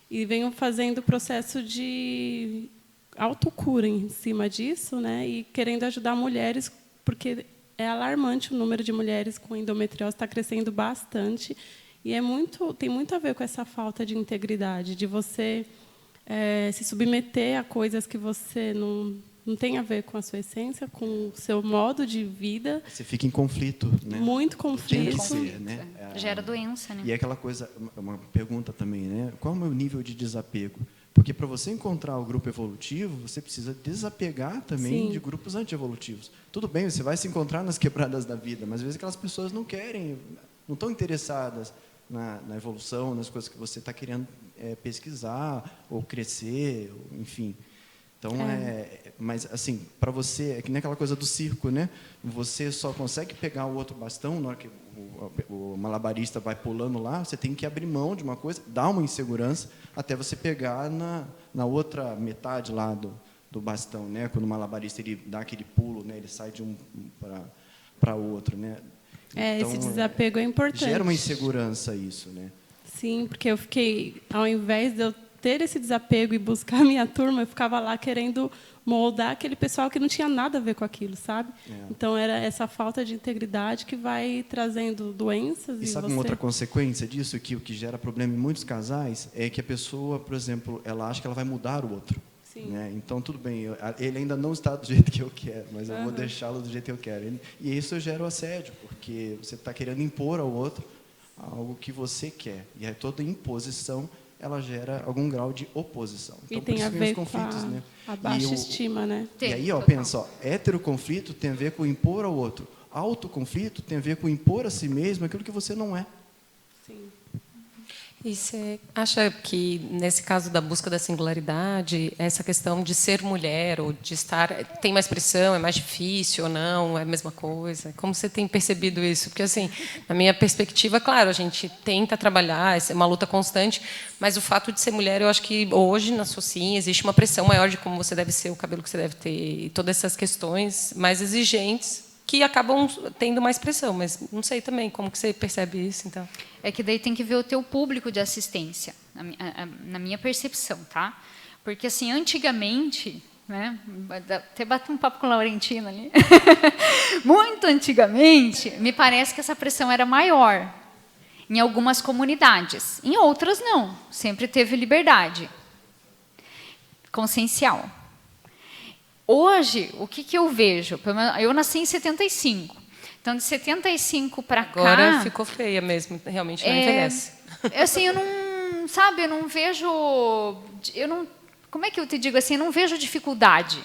e venho fazendo processo de autocura em cima disso, né, e querendo ajudar mulheres, porque é alarmante o número de mulheres com endometriose, está crescendo bastante, e tem muito a ver com essa falta de integridade, de você se submeter a coisas que você não tem a ver com a sua essência, com o seu modo de vida. Você fica em conflito, né? Muito conflito. Tem que ser, né? Gera doença, né? E é aquela coisa, uma pergunta também, né? Qual é o meu nível de desapego? Porque para você encontrar o grupo evolutivo, você precisa desapegar também de grupos antievolutivos. Tudo bem, você vai se encontrar nas quebradas da vida, mas às vezes aquelas pessoas não querem, não estão interessadas na evolução, nas coisas que você está querendo pesquisar ou crescer, enfim. Então, mas assim, para você, é que nem aquela coisa do circo, né? Você só consegue pegar o outro bastão na hora que o malabarista vai pulando lá, você tem que abrir mão de uma coisa, dar uma insegurança, até você pegar na outra metade lá do bastão, né? Quando o malabarista ele dá aquele pulo, né? Ele sai de um para outro, né? Então, esse desapego é importante. Gera uma insegurança isso, né? Sim, porque eu fiquei, ao invés de eu ter esse desapego e buscar a minha turma, eu ficava lá querendo moldar aquele pessoal que não tinha nada a ver com aquilo, sabe? Então, era essa falta de integridade que vai trazendo doenças. E sabe uma outra consequência disso, que o que gera problema em muitos casais, é que a pessoa, por exemplo, ela acha que ela vai mudar o outro. Né? Então, tudo bem, ele ainda não está do jeito que eu quero, mas eu vou deixá-lo do jeito que eu quero. E isso gera o assédio, porque você está querendo impor ao outro algo que você quer. E aí toda imposição, ela gera algum grau de oposição. Então, e tem a ver com né? a baixa estima, né? E aí, pensa, heteroconflito tem a ver com impor ao outro. Autoconflito tem a ver com impor a si mesmo aquilo que você não é. Sim. E você acha que, nesse caso da busca da singularidade, essa questão de ser mulher ou de estar... Tem mais pressão, é mais difícil ou não? É a mesma coisa? Como você tem percebido isso? Porque, assim, na minha perspectiva, claro, a gente tenta trabalhar, é uma luta constante, mas o fato de ser mulher, eu acho que hoje, na Socin, existe uma pressão maior de como você deve ser, o cabelo que você deve ter, e todas essas questões mais exigentes, que acabam tendo mais pressão, mas não sei também como que você percebe isso, então. É que daí tem que ver o teu público de assistência, na minha percepção, tá? Porque, assim, antigamente, né, até bati um papo com o Laurentino ali, muito antigamente, me parece que essa pressão era maior em algumas comunidades, em outras não, sempre teve liberdade consciencial. Hoje, o que eu vejo? Eu nasci em 75. Então, de 75 para cá... Agora ficou feia mesmo, realmente não envelhece. Assim, eu não vejo... como é que eu te digo assim? Eu não vejo dificuldade.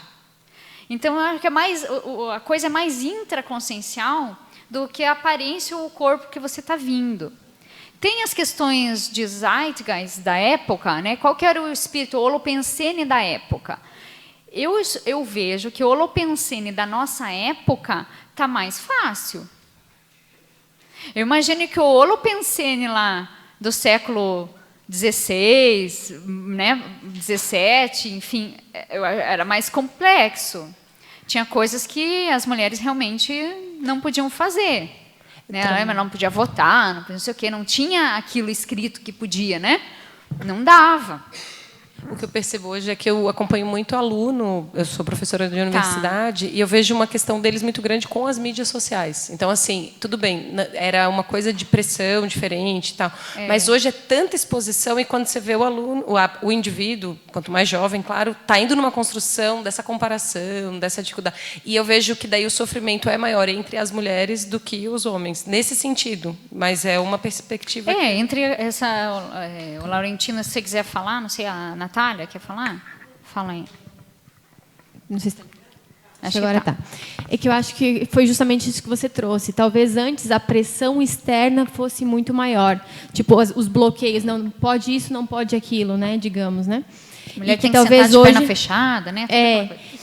Então, eu acho que a coisa é mais intraconsciencial do que a aparência ou o corpo que você está vindo. Tem as questões de Zeitgeist da época, né? Qual que era o espírito holopensene da época? Eu vejo que o holopensene da nossa época está mais fácil. Eu imagino que o holopensene lá do século XVI, né, XVII, enfim, era mais complexo. Tinha coisas que as mulheres realmente não podiam fazer. Né? Não podia votar, não sei o quê, não tinha aquilo escrito que podia, né? Não dava. O que eu percebo hoje é que eu acompanho muito aluno, eu sou professora de universidade, e eu vejo uma questão deles muito grande com as mídias sociais. Então, assim, tudo bem, era uma coisa de pressão diferente e tal, mas hoje é tanta exposição, e quando você vê o aluno, o indivíduo, quanto mais jovem, claro, está indo numa construção dessa comparação, dessa dificuldade. E eu vejo que daí o sofrimento é maior entre as mulheres do que os homens, nesse sentido, mas é uma perspectiva... Entre o Laurentino, se você quiser falar, não sei, a Natália, quer falar? Fala aí. Não sei se acho que agora tá. É que eu acho que foi justamente isso que você trouxe. Talvez antes a pressão externa fosse muito maior. Tipo, os bloqueios, não pode isso, não pode aquilo, né? Digamos, né? Mulher tem que sentar de perna fechada, né?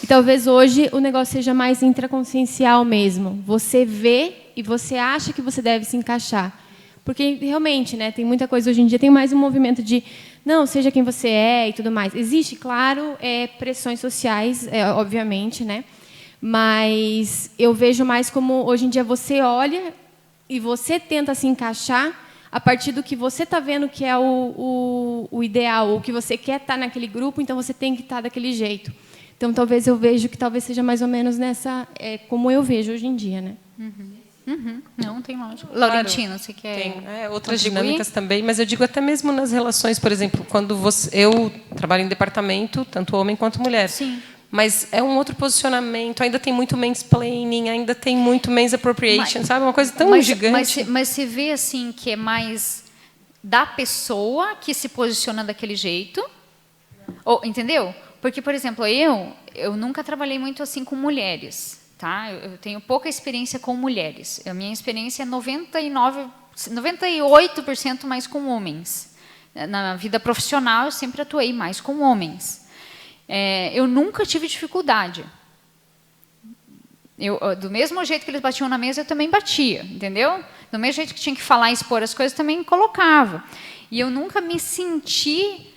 E talvez hoje o negócio seja mais intraconsciencial mesmo. Você vê e você acha que você deve se encaixar. Porque, realmente, né, tem muita coisa hoje em dia, tem mais um movimento de, não, seja quem você é e tudo mais. Existe, claro, pressões sociais, obviamente, né? Mas eu vejo mais como, hoje em dia, você olha e você tenta se encaixar a partir do que você está vendo que é o ideal, o que você quer estar naquele grupo, então você tem que estar daquele jeito. Então, talvez eu vejo que talvez seja mais ou menos nessa, como eu vejo hoje em dia, né? Não, tem lógica. Laurentino, você quer... Tem outras dinâmicas também, mas eu digo até mesmo nas relações, por exemplo, quando eu trabalho em departamento, tanto homem quanto mulher. Sim. Mas é um outro posicionamento, ainda tem muito mansplaining, ainda tem muito men's appropriation, sabe? Uma coisa tão gigante. Mas você vê assim que é mais da pessoa que se posiciona daquele jeito, entendeu? Porque, por exemplo, eu nunca trabalhei muito assim com mulheres. Tá? Eu tenho pouca experiência com mulheres. A minha experiência é 98% mais com homens. Na vida profissional, eu sempre atuei mais com homens. Eu nunca tive dificuldade. Do mesmo jeito que eles batiam na mesa, eu também batia, entendeu? Do mesmo jeito que tinha que falar e expor as coisas, também colocava. E eu nunca me senti...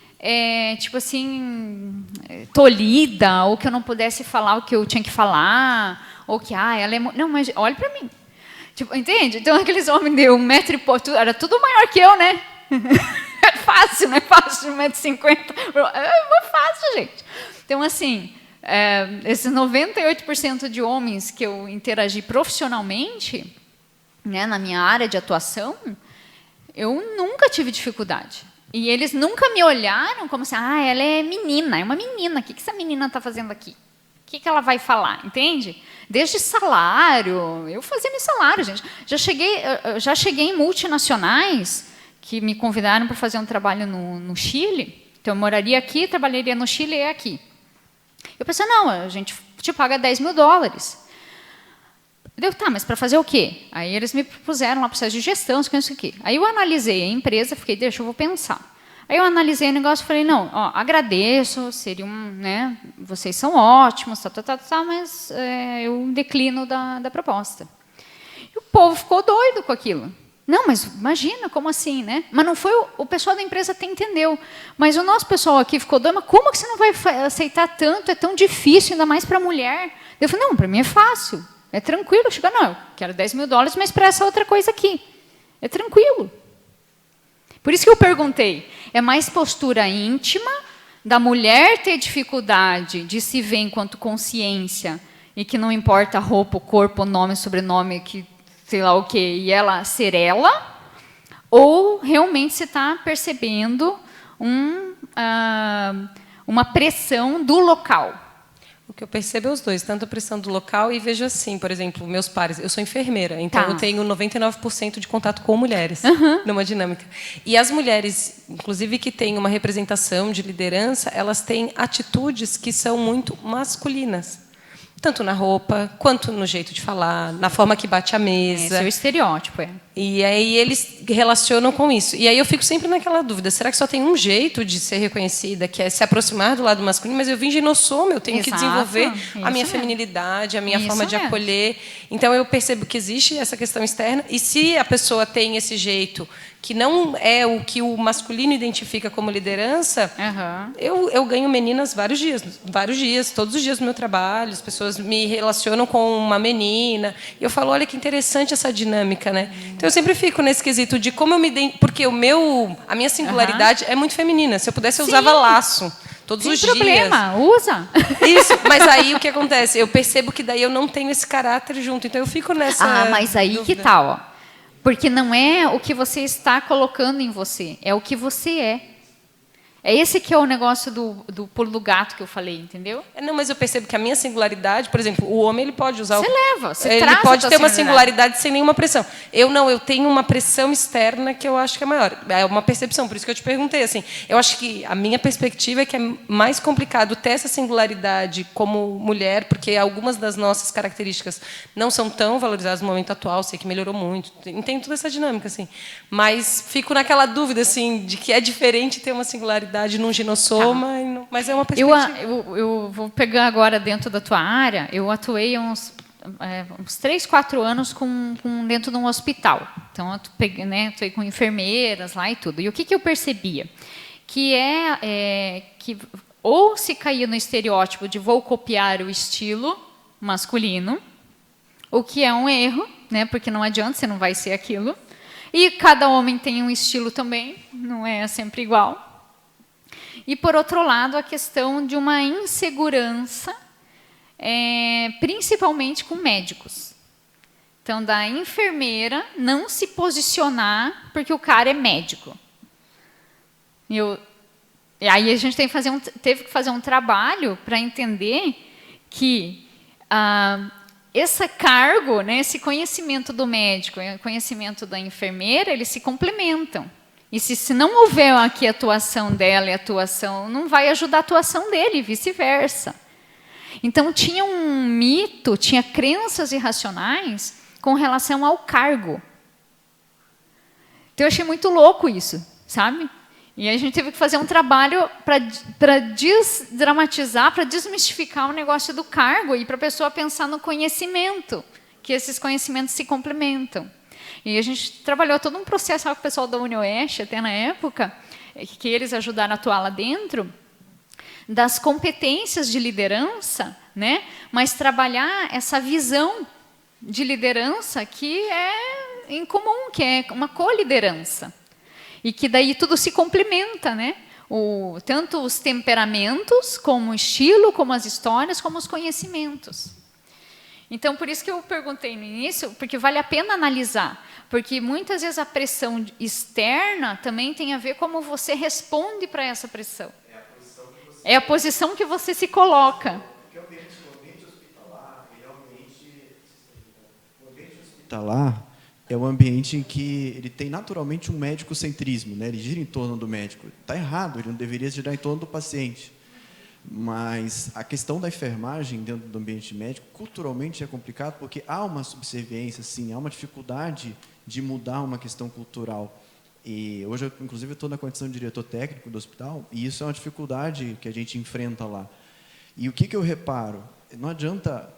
tipo assim, tolhida, ou que eu não pudesse falar o que eu tinha que falar, ou que, ela é... Não, mas olha para mim. Tipo, entende? Então, aqueles homens de 1 metro e pouco, era tudo maior que eu, né? É fácil, não é fácil, 1,50 m. É fácil, gente. Então, assim, esses 98% de homens que eu interagi profissionalmente, né, na minha área de atuação, eu nunca tive dificuldade. E eles nunca me olharam como assim, ela é menina, é uma menina, o que essa menina está fazendo aqui? O que ela vai falar, entende? Desde salário, eu fazia meu salário, gente. Já cheguei em multinacionais que me convidaram para fazer um trabalho no Chile, então eu moraria aqui, trabalharia no Chile e aqui. Eu pensei, não, a gente te paga $10 mil. Tá, mas para fazer o quê? Aí eles me propuseram lá processo de gestão, não sei o quê. Aí eu analisei a empresa, fiquei, eu vou pensar. Aí eu analisei o negócio e falei, não, agradeço, né, vocês são ótimos, mas eu declino da proposta. E o povo ficou doido com aquilo. Não, mas imagina, como assim, né? Mas não foi o pessoal da empresa até entendeu. Mas o nosso pessoal aqui ficou doido, mas como que você não vai aceitar tanto? É tão difícil, ainda mais para mulher. Eu falei, não, para mim é fácil. É tranquilo, eu quero $10 mil, mas para essa outra coisa aqui. É tranquilo. Por isso que eu perguntei, é mais postura íntima da mulher ter dificuldade de se ver enquanto consciência e que não importa a roupa, o corpo, o nome, o sobrenome, que sei lá o quê, e ela ser ela, ou realmente você está percebendo uma pressão do local? O que eu percebo é os dois, tanto a pressão do local e vejo assim, por exemplo, meus pares. Eu sou enfermeira, então eu tenho 99% de contato com mulheres numa dinâmica. E as mulheres, inclusive que têm uma representação de liderança, elas têm atitudes que são muito masculinas. Tanto na roupa, quanto no jeito de falar, na forma que bate a mesa. Esse é o estereótipo, é. E aí eles relacionam com isso. E aí eu fico sempre naquela dúvida, será que só tem um jeito de ser reconhecida, que é se aproximar do lado masculino? Mas eu vim genossoma, eu tenho que desenvolver a minha feminilidade, a minha forma de acolher. Então eu percebo que existe essa questão externa, e se a pessoa tem esse jeito que não é o que o masculino identifica como liderança, eu ganho meninas vários dias, todos os dias do meu trabalho, as pessoas me relacionam com uma menina, e eu falo, olha que interessante essa dinâmica, né? Então eu sempre fico nesse quesito de como eu me porque a minha singularidade é muito feminina. Se eu pudesse, eu usava laço todos os dias. Sem problema, usa. Isso, mas aí o que acontece? Eu percebo que daí eu não tenho esse caráter junto, então eu fico nessa mas aí dúvida. Que tal, ó? Porque não é o que você está colocando em você, é o que você é. É esse que é o negócio do pulo do gato que eu falei, entendeu? Não, mas eu percebo que a minha singularidade, por exemplo, o homem ele pode usar... Ele pode ter uma singularidade sem nenhuma pressão. Eu não, eu tenho uma pressão externa que eu acho que é maior. É uma percepção, por isso que eu te perguntei. Assim, eu acho que a minha perspectiva é que é mais complicado ter essa singularidade como mulher, porque algumas das nossas características não são tão valorizadas no momento atual, sei que melhorou muito, tem toda essa dinâmica, assim. Mas fico naquela dúvida, assim, de que é diferente ter uma singularidade num ginossoma, mas é uma perspectiva. Eu vou pegar agora dentro da tua área, eu atuei uns 3, 4 anos dentro de um hospital. Então, eu atuei com enfermeiras lá e tudo. E o que eu percebia? Que que ou se caía no estereótipo de vou copiar o estilo masculino, o que é um erro, né? Porque não adianta, você não vai ser aquilo. E cada homem tem um estilo também, não é sempre igual. E, por outro lado, a questão de uma insegurança, principalmente com médicos. Então, da enfermeira não se posicionar porque o cara é médico. E aí a gente teve que fazer um trabalho para entender que esse cargo, né, esse conhecimento do médico e o conhecimento da enfermeira, eles se complementam. E se não houver aqui a atuação dela e a atuação, não vai ajudar a atuação dele, e vice-versa. Então, tinha um mito, tinha crenças irracionais com relação ao cargo. Então, eu achei muito louco isso, sabe? E aí a gente teve que fazer um trabalho para desdramatizar, para desmistificar o negócio do cargo e para a pessoa pensar no conhecimento, que esses conhecimentos se complementam. E a gente trabalhou todo um processo com o pessoal da UniOeste, até na época, que eles ajudaram a atuar lá dentro, das competências de liderança, né? Mas trabalhar essa visão de liderança que é em comum, que é uma co-liderança. E que daí tudo se complementa, né? Tanto os temperamentos, como o estilo, como as histórias, como os conhecimentos. Então, por isso que eu perguntei no início, porque vale a pena analisar. Porque muitas vezes a pressão externa também tem a ver como você responde para essa pressão. É a posição que você se coloca. Porque o ambiente hospitalar, ele é um ambiente hospitalar é um ambiente em que ele tem naturalmente um médico-centrismo, né? Ele gira em torno do médico. Está errado, ele não deveria girar em torno do paciente. Mas a questão da enfermagem dentro do ambiente médico, culturalmente é complicado, porque há uma subserviência, sim, há uma dificuldade de mudar uma questão cultural. E hoje, inclusive, eu estou na condição de diretor técnico do hospital, e isso é uma dificuldade que a gente enfrenta lá. E o que eu reparo? Não adianta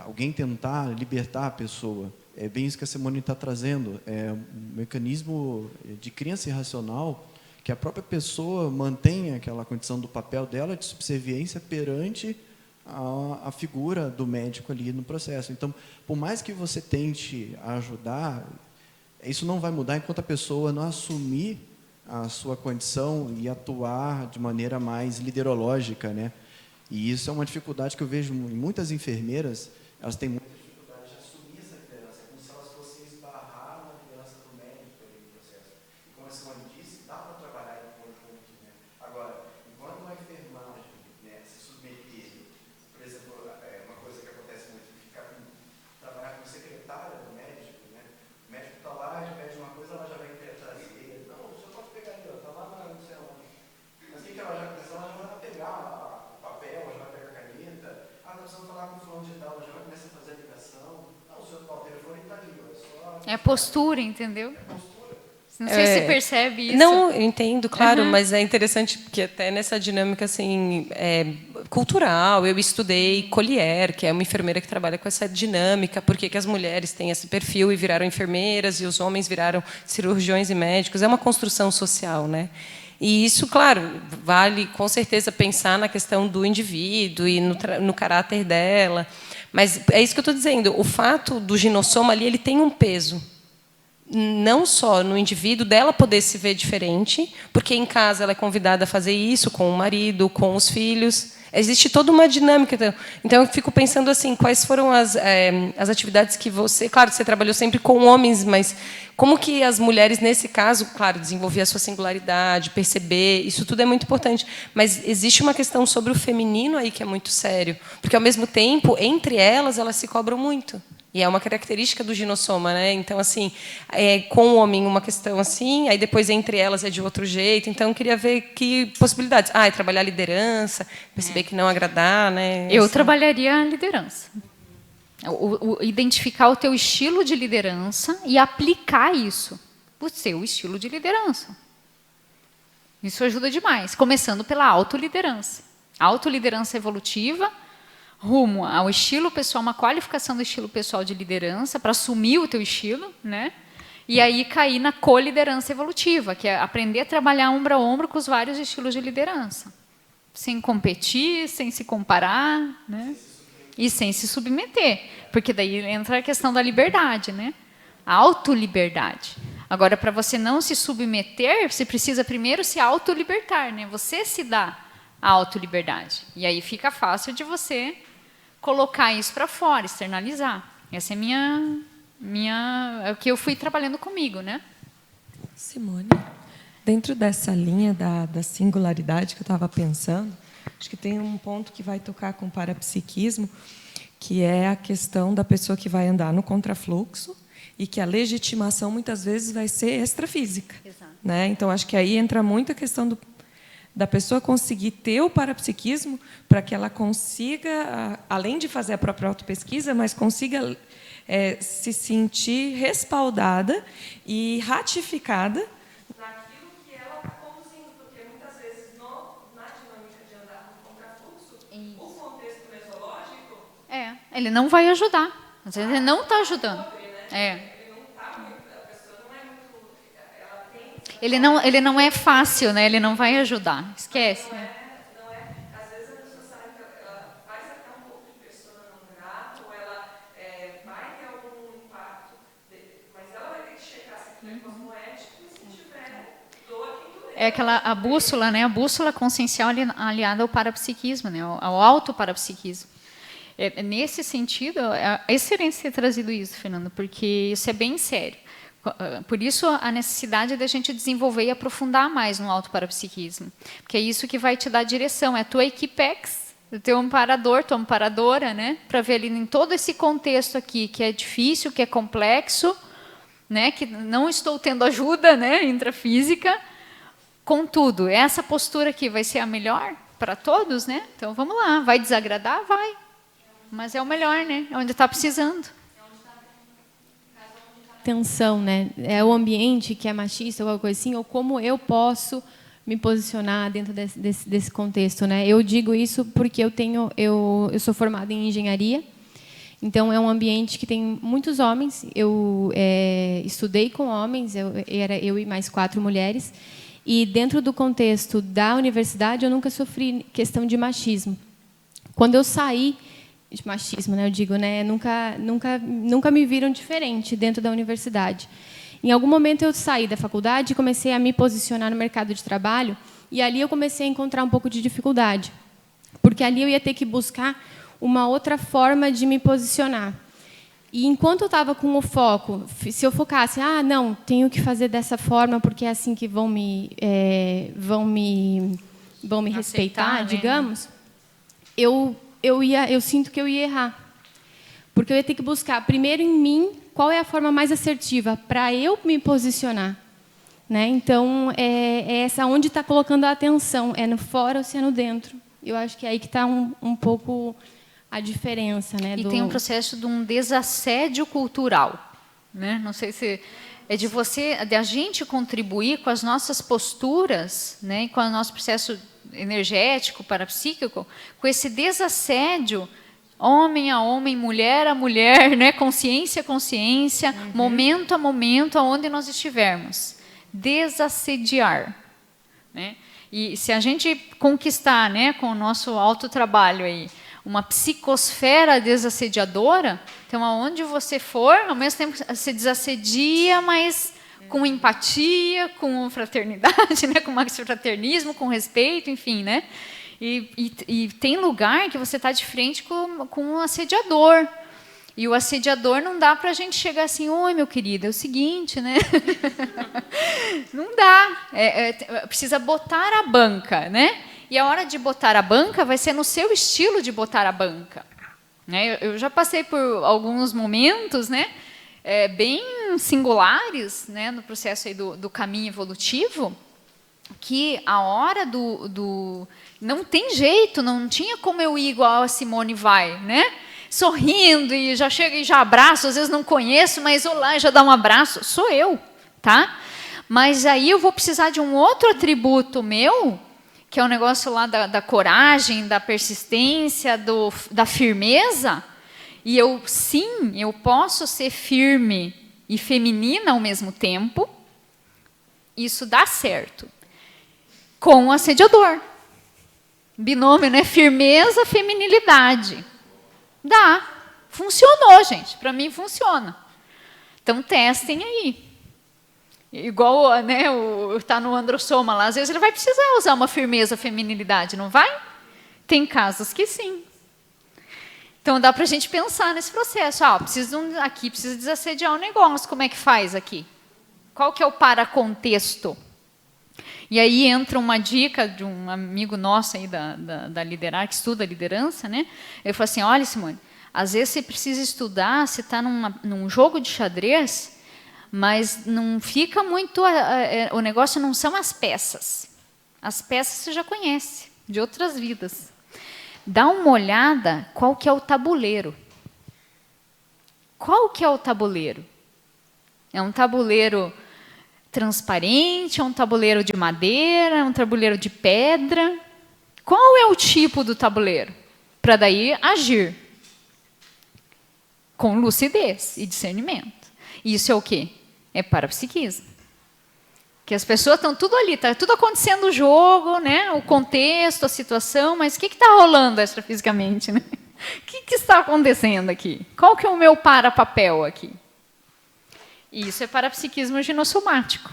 alguém tentar libertar a pessoa. É bem isso que a Simone está trazendo. É um mecanismo de crença irracional que a própria pessoa mantém aquela condição do papel dela de subserviência perante a figura do médico ali no processo. Então, por mais que você tente ajudar, isso não vai mudar enquanto a pessoa não assumir a sua condição e atuar de maneira mais liderológica, né? E isso é uma dificuldade que eu vejo em muitas enfermeiras, elas têm muita dificuldade de assumir essa liderança, é como se elas fossem esbarrar na liderança do médico ali no processo. E como a Simone disse, dá para trabalhar em conjunto, né? Agora, enquanto a enfermagem, né, se submeter, por exemplo, É postura, entendeu? Não sei se você percebe isso. Não, eu entendo, claro, mas é interessante porque até nessa dinâmica assim, cultural, eu estudei Collier, que é uma enfermeira que trabalha com essa dinâmica, por que as mulheres têm esse perfil e viraram enfermeiras e os homens viraram cirurgiões e médicos. É uma construção social, né? E isso, claro, vale com certeza pensar na questão do indivíduo e no caráter dela. Mas é isso que eu estou dizendo. O fato do ginossoma ali, ele tem um peso. Não só no indivíduo dela poder se ver diferente, porque em casa ela é convidada a fazer isso com o marido, com os filhos. Existe toda uma dinâmica. Então, eu fico pensando assim, quais foram as atividades que você... Claro, você trabalhou sempre com homens, mas como que as mulheres, nesse caso, claro, desenvolver a sua singularidade, perceber, isso tudo é muito importante. Mas existe uma questão sobre o feminino aí que é muito sério. Porque, ao mesmo tempo, entre elas se cobram muito. E é uma característica do ginossoma, né? Então, assim, com o homem uma questão assim, aí depois entre elas é de outro jeito. Então, eu queria ver que possibilidades. É trabalhar a liderança, perceber que não agradar, né? Eu trabalharia a liderança. Identificar o teu estilo de liderança e aplicar isso, o seu estilo de liderança. Isso ajuda demais, começando pela autoliderança. Autoliderança evolutiva, rumo ao estilo pessoal, uma qualificação do estilo pessoal de liderança, para assumir o teu estilo, né? E aí cair na coliderança evolutiva, que é aprender a trabalhar ombro a ombro com os vários estilos de liderança. Sem competir, sem se comparar, né? E sem se submeter, porque daí entra a questão da liberdade, né? A autoliberdade. Agora, para você não se submeter, você precisa primeiro se autolibertar, né? Você se dá a autoliberdade. E aí fica fácil de você colocar isso para fora, externalizar. Essa é é o que eu fui trabalhando comigo, né? Simone, dentro dessa linha da singularidade que eu estava pensando, acho que tem um ponto que vai tocar com o parapsiquismo, que é a questão da pessoa que vai andar no contrafluxo e que a legitimação muitas vezes vai ser extrafísica. Exato. Né? Então, acho que aí entra muito a questão da pessoa conseguir ter o parapsiquismo para que ela consiga, além de fazer a própria autopesquisa, mas consiga se sentir respaldada e ratificada naquilo que ela está conduzindo, porque muitas vezes na dinâmica de andar no contrafluxo, o contexto mesológico... ele não vai ajudar. Às vezes ele não está ajudando. Ele não é fácil, né? Ele não vai ajudar. Esquece. Às vezes a pessoa sabe que ela faz até um pouco de persona não grata, ou ela vai ter algum impacto, mas ela vai ter que checar se aquilo é cosmoético e se tiver, doa quem doer. É a bússola, né? A bússola consciencial aliada ao parapsiquismo, né? Ao autoparapsiquismo. Nesse sentido, é excelente ter trazido isso, Fernando, porque isso é bem sério. Por isso, a necessidade da gente desenvolver e aprofundar mais no autoparapsiquismo. Porque é isso que vai te dar direção. É a tua equipex, o teu amparador, tua amparadora, né? Para ver ali em todo esse contexto aqui, que é difícil, que é complexo, né? Que não estou tendo ajuda, né? Intrafísica. Contudo, essa postura aqui vai ser a melhor para todos, né? Então, vamos lá. Vai desagradar? Vai. Mas é o melhor, né? É onde está precisando. Tensão, né? É o ambiente que é machista ou alguma coisa assim, ou como eu posso me posicionar dentro desse contexto, né? Eu digo isso porque eu sou formada em engenharia, então é um ambiente que tem muitos homens. Eu estudei com homens, era eu e mais 4 mulheres, e dentro do contexto da universidade eu nunca sofri questão de machismo. Quando eu saí de machismo, né? Eu digo, né? Nunca me viram diferente dentro da universidade. Em algum momento eu saí da faculdade e comecei a me posicionar no mercado de trabalho, e ali eu comecei a encontrar um pouco de dificuldade, porque ali eu ia ter que buscar uma outra forma de me posicionar. E enquanto eu estava com o foco, se eu focasse, não, tenho que fazer dessa forma porque é assim que vão me respeitar, digamos, eu sinto que eu ia errar. Porque eu ia ter que buscar, primeiro em mim, qual é a forma mais assertiva para eu me posicionar. Né? Então, é essa onde está colocando a atenção, é no fora ou se é no dentro. Eu acho que é aí que está um pouco a diferença. Né, e tem um processo de um desassédio cultural. né? Não sei se é de a gente contribuir com as nossas posturas, né, com o nosso processo energético, parapsíquico, com esse desassédio homem a homem, mulher a mulher, né, consciência a consciência, momento a momento, aonde nós estivermos. Desassediar, né? E se a gente conquistar, né, com o nosso autotrabalho aí, uma psicosfera desassediadora, então, aonde você for, ao mesmo tempo você desassedia, mas com empatia, com fraternidade, né, com maxifraternismo, com respeito, enfim, né? E tem lugar que você está de frente com um assediador. E o assediador não dá para a gente chegar assim, oi, meu querido, é o seguinte, né? Não dá. Precisa botar a banca, né? E a hora de botar a banca vai ser no seu estilo de botar a banca. Né? Eu já passei por alguns momentos, né, bem singulares, né, no processo aí do caminho evolutivo, que a hora não tem jeito, não tinha como eu ir igual a Simone vai, né? Sorrindo e já chega e já abraço, às vezes não conheço, mas olá, já dá um abraço, sou eu, tá? Mas aí eu vou precisar de um outro atributo meu, que é o negócio lá da coragem, da persistência, da firmeza, e eu posso ser firme e feminina ao mesmo tempo, isso dá certo, com o assediador. Binômio, né? Firmeza, feminilidade. Dá. Funcionou, gente. Para mim, funciona. Então, testem aí. Igual, né, tá no androssoma lá, às vezes ele vai precisar usar uma firmeza, feminilidade, não vai? Tem casos que sim. Então, dá para a gente pensar nesse processo. Aqui precisa desassediar o negócio. Como é que faz aqui? Qual que é o paracontexto? E aí entra uma dica de um amigo nosso aí da Liderar, que estuda liderança, né? Ele falou assim, olha, Simone, às vezes você precisa estudar, você está num jogo de xadrez, mas não fica muito... o negócio não são as peças. As peças você já conhece, de outras vidas. Dá uma olhada qual que é o tabuleiro. Qual que é o tabuleiro? É um tabuleiro transparente, é um tabuleiro de madeira, é um tabuleiro de pedra. Qual é o tipo do tabuleiro? Para daí agir com lucidez e discernimento. Isso é o quê? É parapsiquismo. Que as pessoas estão tudo ali, está tudo acontecendo o jogo, né? O contexto, a situação, mas o que está rolando extrafisicamente? Né? O que está acontecendo aqui? Qual que é o meu papel aqui? E isso é parapsiquismo ginossomático.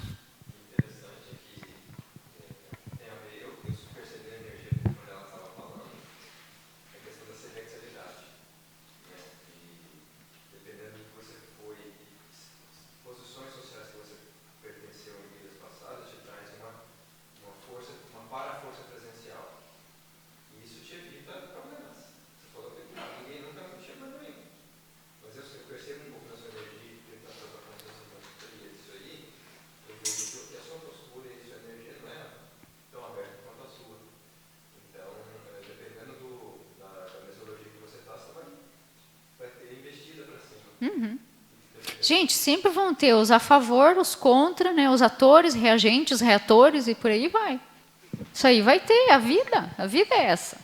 Gente, sempre vão ter os a favor, os contra, né, os atores, reagentes, reatores e por aí vai. Isso aí vai ter, a vida é essa.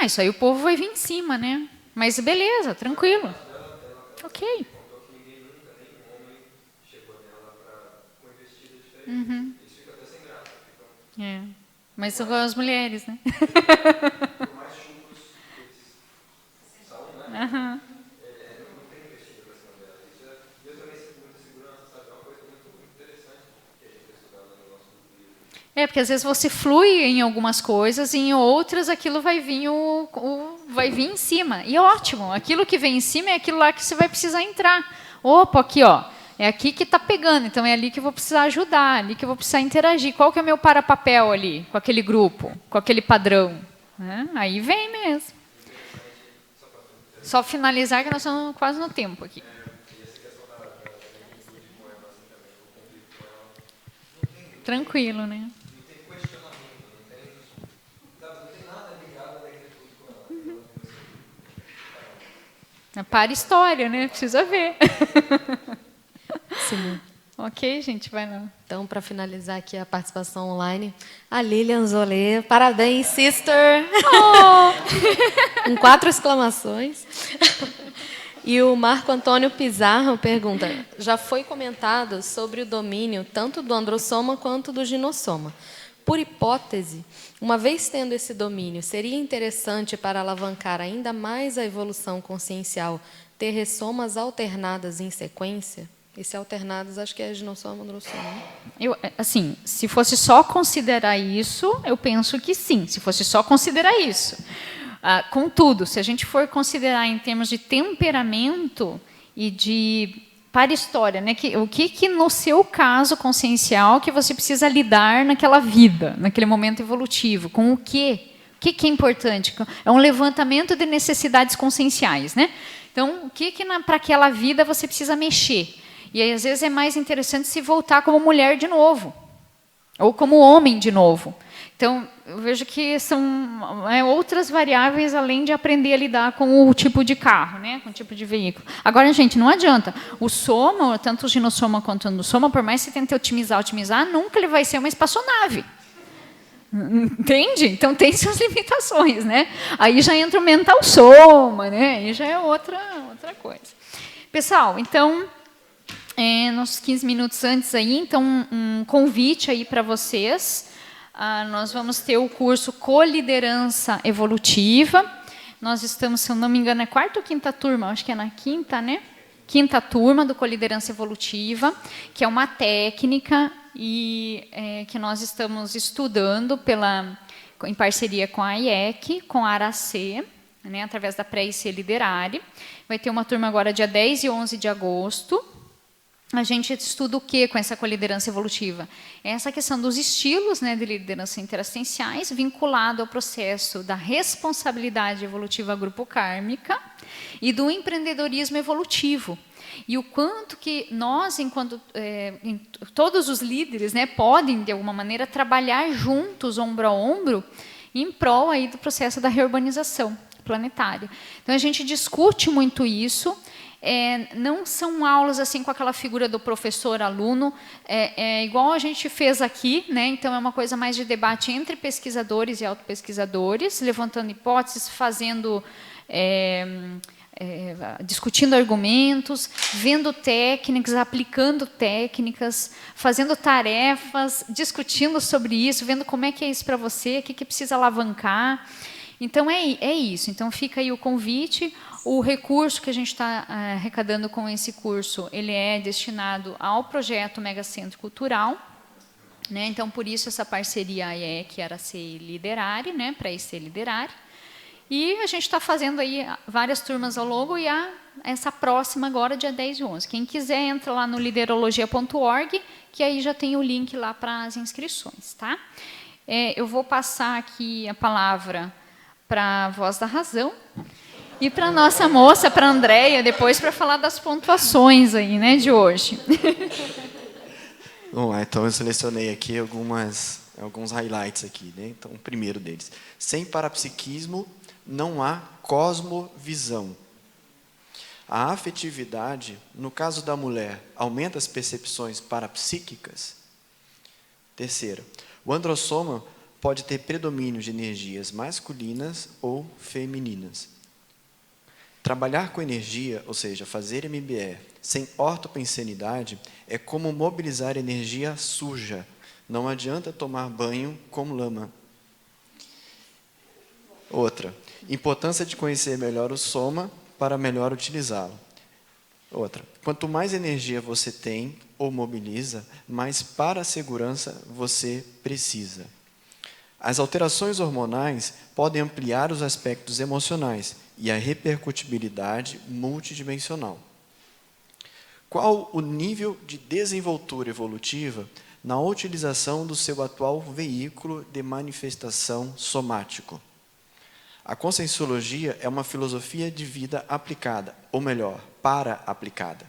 Isso aí o povo vai vir em cima, né? Mas beleza, tranquilo. Ok. Mas são as mulheres, né? Porque às vezes você flui em algumas coisas e em outras aquilo vai vir vai vir em cima. E ótimo, aquilo que vem em cima é aquilo lá que você vai precisar entrar. Opa, aqui, ó. É aqui que está pegando, então é ali que eu vou precisar ajudar, ali que eu vou precisar interagir. Qual que é o meu papel ali, com aquele grupo, com aquele padrão? Aí vem mesmo. Só finalizar que nós estamos quase no tempo aqui. tranquilo, né? Para história, né? Precisa ver. Sim. Ok, gente, vai lá. Então, para finalizar aqui a participação online, a Lilian Zolê, parabéns, sister! Oh! Com 4 exclamações. E o Marco Antônio Pizarro pergunta, já foi comentado sobre o domínio tanto do androssoma quanto do ginossoma. Por hipótese, uma vez tendo esse domínio, seria interessante para alavancar ainda mais a evolução consciencial ter ressomas alternadas em sequência? Esse alternados, acho que é ginossoma, androssoma. Assim, se fosse só considerar isso, eu penso que sim, se fosse só considerar isso. Contudo, se a gente for considerar em termos de temperamento e de para-história, né, o que no seu caso consciencial que você precisa lidar naquela vida, naquele momento evolutivo, com o quê? O que é importante? É um levantamento de necessidades conscienciais, né? Então, o que para aquela vida você precisa mexer? E aí, às vezes, é mais interessante se voltar como mulher de novo, ou como homem de novo. Então, eu vejo que são outras variáveis além de aprender a lidar com o tipo de carro, né, com o tipo de veículo. Agora, gente, não adianta. O soma, tanto o ginossoma quanto o androssoma, por mais que você tente otimizar, nunca ele vai ser uma espaçonave. Entende? Então, tem suas limitações, né? Aí já entra o mental soma, né? Aí já é outra coisa. Pessoal, então... nos 15 minutos antes aí, então um convite aí para vocês. Nós vamos ter o curso Coliderança Evolutiva. Nós estamos, se eu não me engano, é 4ª ou 5ª turma? Acho que é na 5ª, né? 5ª turma do Coliderança Evolutiva, que é uma técnica que nós estamos estudando em parceria com a IEC, com a ARAC, né, através da Pré-IC Liderare. Vai ter uma turma agora dia 10 e 11 de agosto. A gente estuda o que com essa coliderança evolutiva? Essa questão dos estilos, né, de liderança interassistenciais, vinculado ao processo da responsabilidade evolutiva grupo kármica e do empreendedorismo evolutivo. E o quanto que nós, enquanto todos os líderes, né, podem, de alguma maneira, trabalhar juntos, ombro a ombro, em prol aí do processo da reurbanização planetária. Então, a gente discute muito isso. Não são aulas assim com aquela figura do professor-aluno, igual a gente fez aqui, né? Então é uma coisa mais de debate entre pesquisadores e autopesquisadores, levantando hipóteses, discutindo argumentos, vendo técnicas, aplicando técnicas, fazendo tarefas, discutindo sobre isso, vendo como é que é isso para você, o que precisa alavancar. Então é isso. Então fica aí o convite. O recurso que a gente está arrecadando com esse curso, ele é destinado ao projeto Megacentro Cultural, né? Então, por isso, essa parceria IEC, ARAC e Liderare, né? para IC Liderare. E a gente está fazendo aí várias turmas ao longo e essa próxima agora, dia 10 e 11. Quem quiser, entra lá no liderologia.org, que aí já tem o link lá para as inscrições. Tá? Eu vou passar aqui a palavra para a Voz da Razão, e para a nossa moça, para a Andréia, depois, para falar das pontuações aí, né, de hoje. Bom, então eu selecionei aqui alguns highlights aqui, né? Então, o primeiro deles. Sem parapsiquismo, não há cosmovisão. A afetividade, no caso da mulher, aumenta as percepções parapsíquicas? Terceira, o androssoma pode ter predomínio de energias masculinas ou femininas. Trabalhar com energia, ou seja, fazer MBE, sem ortopensenidade, é como mobilizar energia suja. Não adianta tomar banho com lama. Outra, importância de conhecer melhor o soma para melhor utilizá-lo. Outra, quanto mais energia você tem ou mobiliza, mais para a segurança você precisa. As alterações hormonais podem ampliar os aspectos emocionais e a repercutibilidade multidimensional. Qual o nível de desenvoltura evolutiva na utilização do seu atual veículo de manifestação somático? A conscienciologia é uma filosofia de vida aplicada, ou melhor, para-aplicada.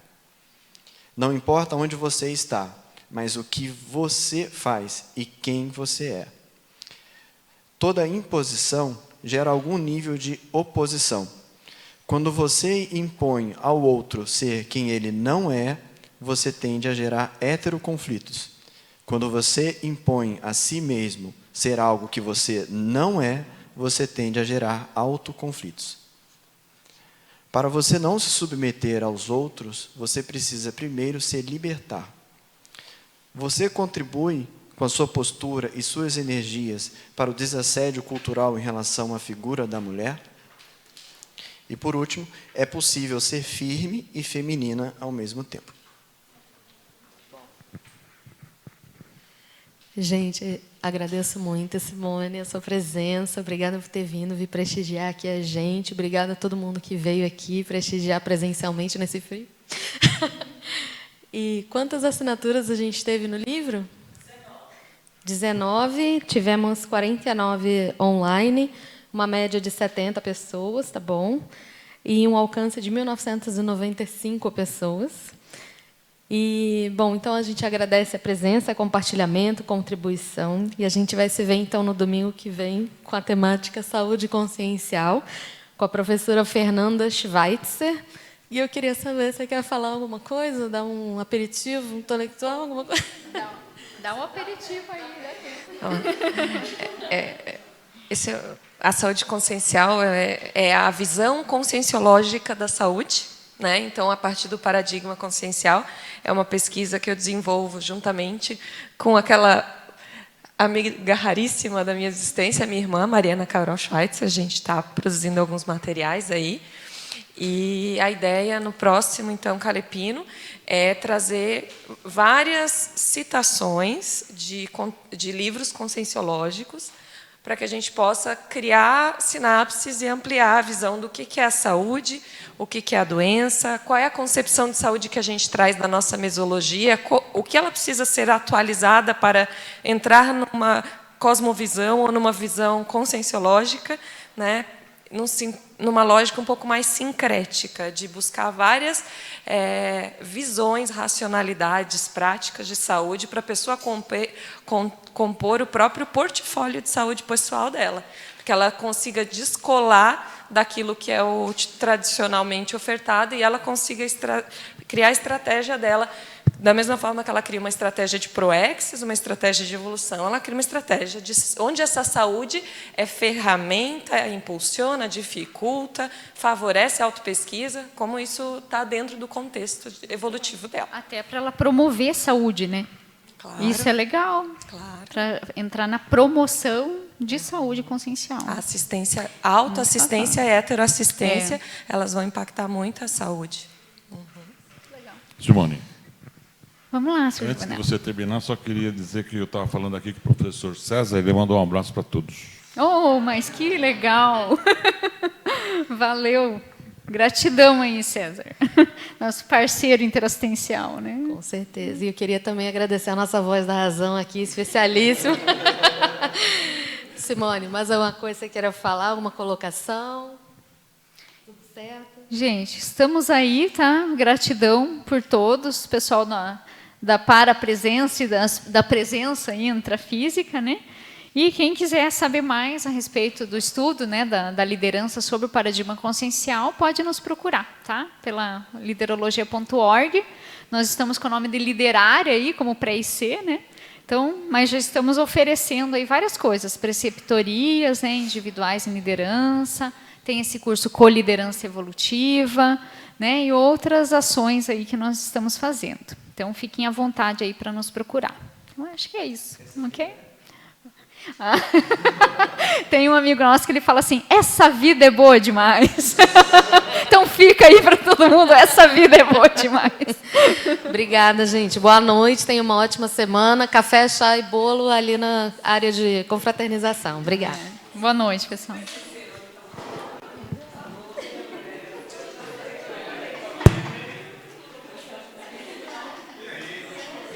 Não importa onde você está, mas o que você faz e quem você é. Toda imposição gera algum nível de oposição. Quando você impõe ao outro ser quem ele não é, você tende a gerar heteroconflitos. Quando você impõe a si mesmo ser algo que você não é, você tende a gerar autoconflitos. Para você não se submeter aos outros, você precisa primeiro se libertar. Você contribui com a sua postura e suas energias para o desassédio cultural em relação à figura da mulher? E, por último, é possível ser firme e feminina ao mesmo tempo. Gente, agradeço muito, Simone, a sua presença. Obrigada por ter vindo, vir prestigiar aqui a gente. Obrigada a todo mundo que veio aqui prestigiar presencialmente nesse frio. E quantas assinaturas a gente teve no livro? 19. Tivemos 49 online, uma média de 70 pessoas, tá bom? E um alcance de 1.995 pessoas. E, bom, então a gente agradece a presença, compartilhamento, contribuição. E a gente vai se ver, então, no domingo que vem, com a temática Saúde Consciencial, com a professora Fernanda Schweitzer. E eu queria saber, você quer falar alguma coisa? Dar um aperitivo intelectual, alguma coisa? Dá um aperitivo aí, né? A saúde consciencial é a visão conscienciológica da saúde, né? Então, a partir do paradigma consciencial, é uma pesquisa que eu desenvolvo juntamente com aquela amiga raríssima da minha existência, minha irmã, Mariana Carol Schweitzer. A gente está produzindo alguns materiais aí. E a ideia, no próximo, então, Calepino, é trazer várias citações de livros conscienciológicos para que a gente possa criar sinapses e ampliar a visão do que é a saúde, o que é a doença, qual é a concepção de saúde que a gente traz na nossa mesologia, o que ela precisa ser atualizada para entrar numa cosmovisão ou numa visão conscienciológica, né? Numa lógica um pouco mais sincrética, de buscar várias visões, racionalidades, práticas de saúde para a pessoa compor o próprio portfólio de saúde pessoal dela, que ela consiga descolar daquilo que é o tradicionalmente ofertado e ela consiga criar a estratégia dela. Da mesma forma que ela cria uma estratégia de proexis, uma estratégia de evolução, ela cria uma estratégia de onde essa saúde é ferramenta, impulsiona, dificulta, favorece a autopesquisa, como isso está dentro do contexto evolutivo dela. Até para ela promover saúde, né? Claro. Isso é legal. Claro. Para entrar na promoção de saúde consciencial. A assistência, autoassistência e heteroassistência, elas vão impactar muito a saúde. Legal. Simone. Vamos lá, senhor. Antes de você terminar, só queria dizer que eu estava falando aqui com o professor César, ele mandou um abraço para todos. Oh, mas que legal! Valeu! Gratidão aí, César. Nosso parceiro interassistencial, né? Com certeza. E eu queria também agradecer a nossa voz da razão aqui, especialíssima. Simone, mais alguma coisa que você queira falar? Alguma colocação? Tudo certo? Gente, estamos aí, tá? Gratidão por todos, pessoal da parapresença e da presença intrafísica, né? E quem quiser saber mais a respeito do estudo, né, da liderança sobre o paradigma consciencial, pode nos procurar, tá? Pela liderologia.org. Nós estamos com o nome de Liderária aí, como pré-IC, né? Então, mas já estamos oferecendo aí várias coisas, preceptorias, né, individuais em liderança, tem esse curso Coliderança Evolutiva, né, e outras ações aí que nós estamos fazendo. Então, fiquem à vontade aí para nos procurar. Eu acho que é isso, ok? Tem um amigo nosso que ele fala assim, essa vida é boa demais. Então fica aí para todo mundo, essa vida é boa demais. Obrigada, gente. Boa noite, tenha uma ótima semana. Café, chá e bolo ali na área de confraternização. Obrigada. Boa noite, pessoal.